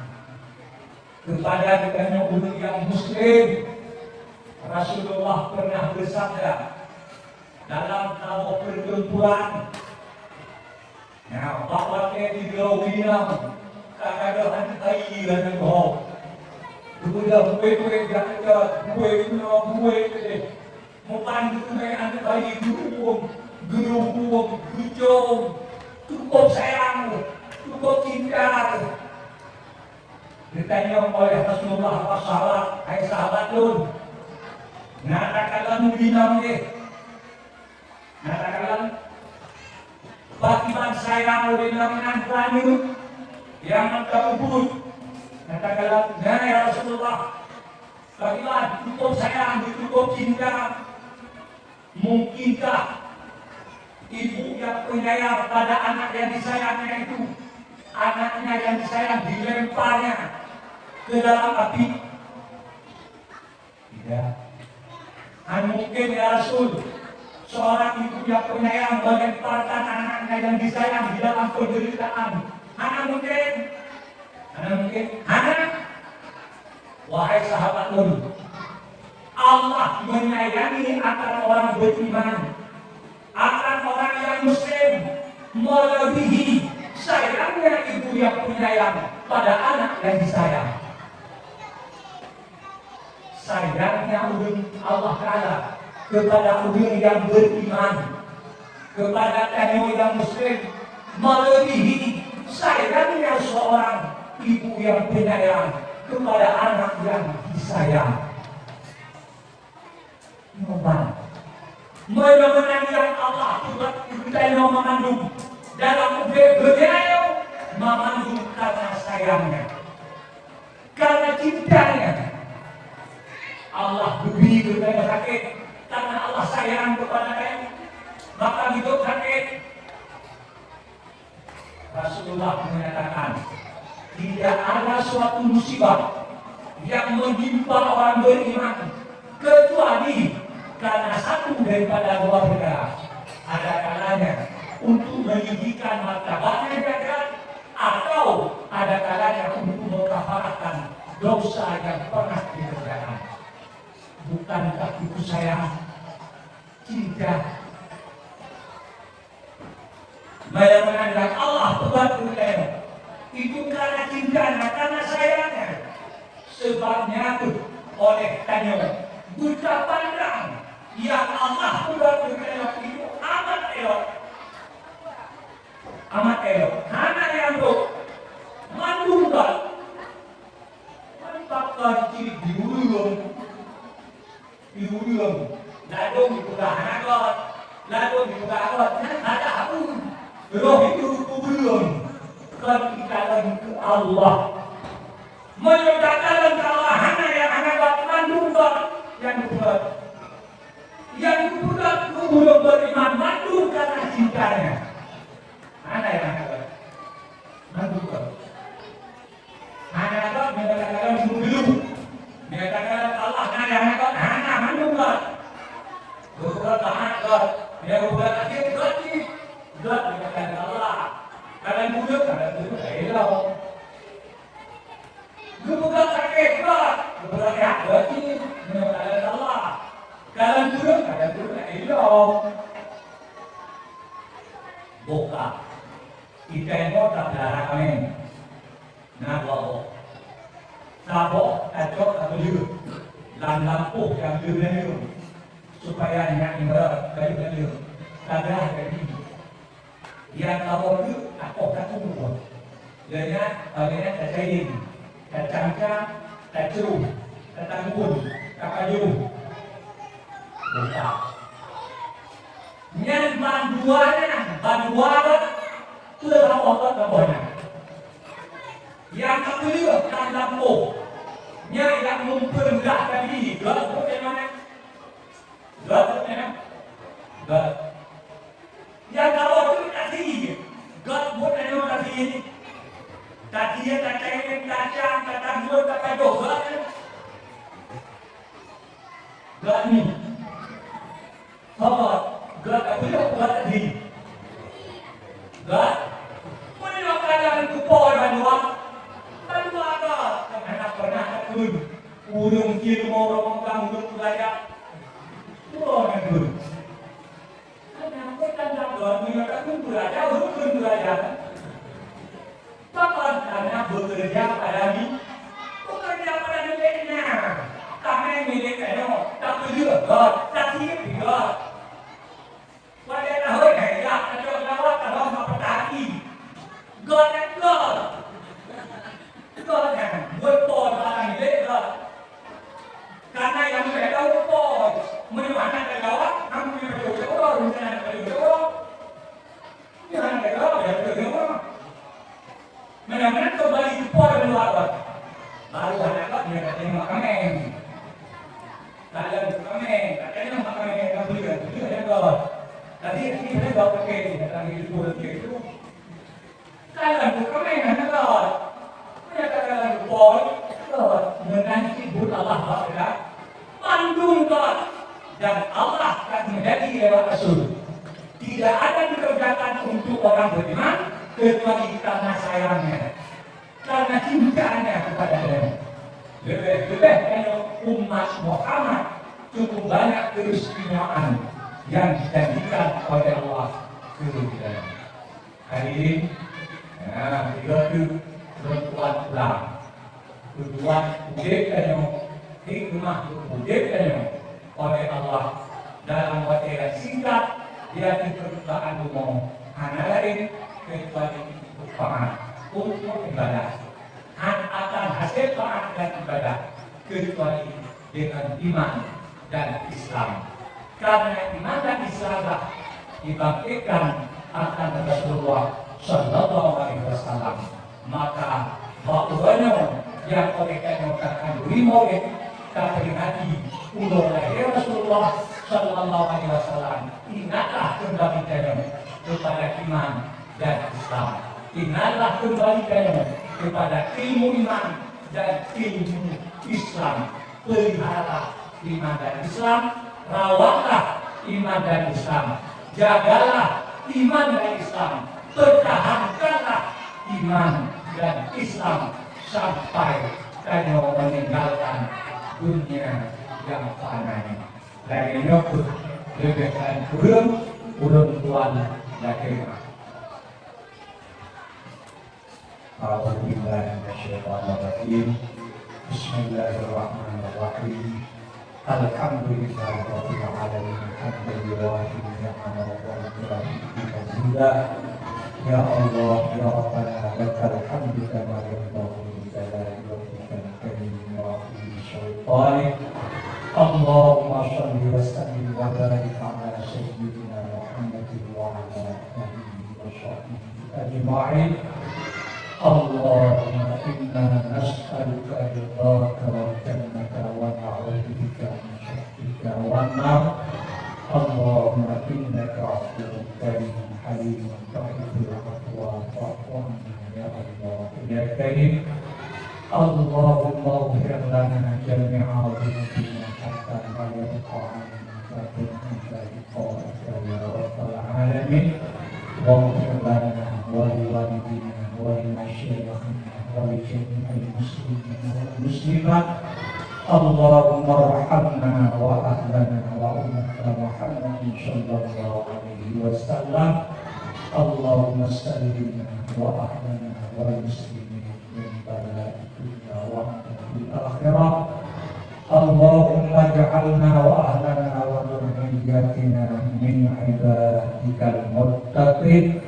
kepada kita yang muslim. Rasulullah pernah bersabda dalam sebuah pertempuran, bahwa dia digerakkan keadaan bayi dan kau, kemudian buat membantu anak bayi gerung, cukup sayang, cukup cinta. Ditanya oleh Rasulullah SAW, hai sahabat Nun, ngatakanlah binam deh, ngatakanlah bagi bangsa yang dengan berani yang mentabut, ngatakanlah, ya Rasulullah, bagaimana cukup sayang, cukup cinta, mungkinkah ibu yang penyayang pada anak yang disayangnya itu, anaknya yang disayang dilemparnya ke dalam api? Tidak. Mungkin ya Rasul, seorang ibu yang penyayang melemparkan anaknya yang disayang di dalam penderitaan. Mungkin. Wahai sahabat Nun, Allah menyayangi akan orang beriman, akan orang yang muslim, melebihi sayangnya ibu yang penyayang pada anak yang disayang. Sayangnya Allah Ta'ala kepada orang yang beriman, kepada tamu yang muslim, melebihi sayangnya seorang ibu yang penyayang kepada anak yang disayang. Benar-benar yang Allah kita yang mengandung dalam beliau mengandung karena sayangnya, karena cintanya. Allah beri kepada sakit karena Allah sayang kepada kamu, maka hidup sakit. Rasulullah menyatakan, tidak ada suatu musibah yang menimpa orang beriman kecuali karena satu daripada dua perkara. Ada kalanya untuk meninggikan martabatnya jagat, atau ada kalanya untuk mengkafarkan dosa yang pernah dikerjakan. Bukankah itu sayang, cinta? Benar-benar Allah buat kita itu karena cintanya, karena sayangnya. Sebabnya itu oleh tanya buta pandang yang Allah buat kita itu amat elok, amat elok. Hanya yang itu mandungkan, manfaatkan ciri diulung, lalu dibuka hanakot, lalu dibuka akot, ada aku. Roh itu belum ketinggalan ke Allah, menyodakkan ke Allah. Hanya yang anak mandungkan yang buat belum beriman mandung karena cintanya. Mana yang anak mandungkan? Anak menyatakan belum, menyatakan Allah. Hanya anak mandungkan. Bukan anak, dia bukan akhir berarti. God menyatakan Allah. Kalian budak, kalian budak elok. Bukan sakit, God. Bukan sehat, berarti menyatakan Allah. Kalian budak elok. Buka. Kita yang tak darah kami. Nak bawa. Sabok, kacok, atau juga. Lampu yang juga supaya yang berat kayu dan dia. Kagak dari yang kau itu aku tak tahu. Jadi, kalian tak cair, tak cangkang, tak ceruh, tak tanggung, tak kayu. Buka. Yang banduannya, sudah tahu apa namanya. Yang kedua, kan lampu. Yang mempermudah tadi, gelas bagaimana? Gelas. Yang kalau itu tadi, God buat yang tadi ini, tadi dia tak cair, kacang, tak buat, tak kado, God ni, God tak boleh buat tadi, God, boleh makan yang kupon banduan God, anak pernah takut, urung kiri mau orang kamu belajar, orang tu. Belajar, urut belajar. Bahkan karena bekerja pada ini, bekerja pada miliknya. Kami miliknya, tak perlu God, tak siap God. Pada tahun ini, ya, ada lawat kalau nak petaki. God and God. God and God kalian kami, katanya kami nggak beli kan, itu aja dong. Tadi ini nggak pakai, tadi itu itu. Kalian kami nggak dong. Mereka kalian boy, dong, menanti but Allah ya. Mandung dong, dan Allah akan menjadi lewat Rasul. Tidak ada dikerjakan untuk orang beriman kecuali karena sayangnya, karena cintanya kepada dia. Lebih-lebih kalau umat Muhammad cukup banyak keistimewaan yang dijanjikan oleh Allah kepada kita. Hari ini, itu perempuan pulang, tujuan wujudkannya, hikmah wujudkannya oleh Allah dalam waktu yang singkat. Dia diperlukan umum, hanya lain kecuali taat untuk ibadah. Akan hasil taat dan ibadah kecuali dengan iman dan Islam. Karena iman dan Islamlah dibangkitkan akan Rasulullah Sallallahu Alaihi Wasallam. Maka baunya yang oleh katakan Maulid terperingati ulang lahir Rasulullah Sallallahu Alaihi Wasallam. Ingatlah kembali kepada iman dan Islam. Ingatlah kembali kepada ilmu iman dan ilmu Islam. Pelihara iman dan Islam, rawatlah iman dan Islam, jagalah iman dan Islam, pertahankanlah iman dan Islam sampai kamu meninggalkan dunia yang fana. Dari nyokut lebihkan urun tuan lagi. Alhamdulillah, Bismillahirrahmanirrahim. Bismillahirrahmanirrahim. Alhamdulillah, Rabbil alamin. Alhamdulillah, ya Allah, ya Rabbana, lakal hamdu kama yanbaghi li jalali wajhikal karim wa li sultanik. Allahumma shalli wa sallim wa barik ala sayyidina Muhammadin wa ala alihi wa sahbihi ajma'in. Allahumma inna nas'aluka ridhaka wal jannata wa na'udzu bika min sakhatika wan nar. Allahumma innaka 'afuwwun karimun halimun tuhibbul 'afwa fa'fu 'anna ya Allah ya Karim. Allahumma ighfir lana jami'a dhunubina hatta la yabqa 'alaina illa liqa'ika ya rabbal 'alamin. Waghfir lana wa liwalidina wa limasyayikhina wa li jami'il muslimina wal muslimat. Allahumma arhamna wa ahlana wa ummata Muhammadin sallallahu alaihi wasallam. Allahumma sallimna wa ahlana wa muslimin min bala'i dunya wa fil akhirah. Allahumma ja'alna wa ahlana wa dhurriyyatina min ibadikal muttaqin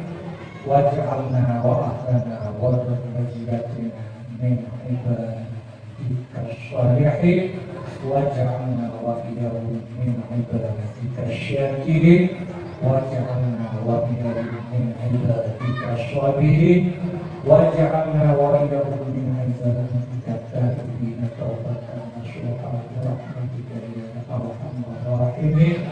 waj'alna wa ahlana wa dhurriyyatina min ibadikal shalihin waj'alna wa iyyahum min ibadikal syakirin waj'alna wa iyyahum min ibadikal sabirin waj'alna wa iyyahum min ibadikal taibin taubatan nasuha rahmatika ya arhamar rahimin.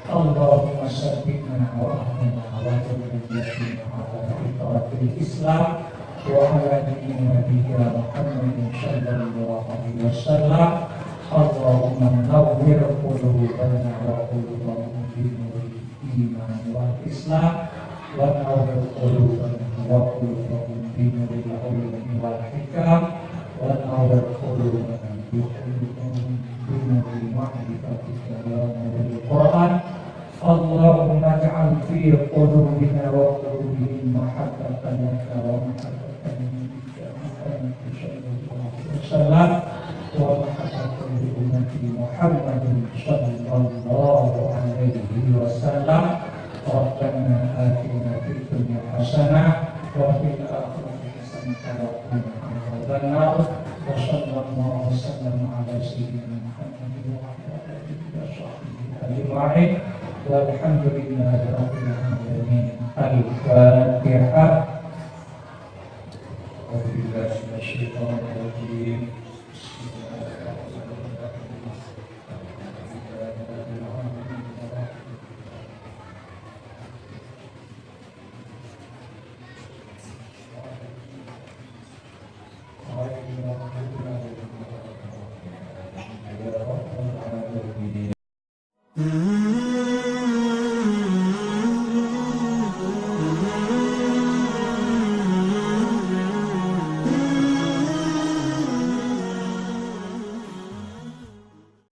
Allahumma sabbitna wa ahlina wa dhurriyyatina ala fitratil Islam wa ala dini nabiyyina Muhammadin sallallahu alaihi wasallam. Allahumma nawwir qulubana wa qulubahum binuril iman wal Islam wa nawwir qulubana wa qulubahum binuril ulumi wal hikam wa nawwir qulubana binuril ma'rifatika wa nuril Qur'an. Allahumma ij'al fi qulubina wa qulubihim mahabbatan laka wa mahabbatan lika Muhammad sallallahu alaihi wasallam wa mahabbatan li ummati Muhammadin sallallahu alaihi wasallam. Rabbana atina fid dunya hasanah wa fil akhirati hasanah wa qina adzabannar. Wa sallallahu wasallam ala sayyidina Muhammadin wa ala alihi wa sahbihi ajma'in. Walhamdulillahi rabbil alamin. Al-Fatihah.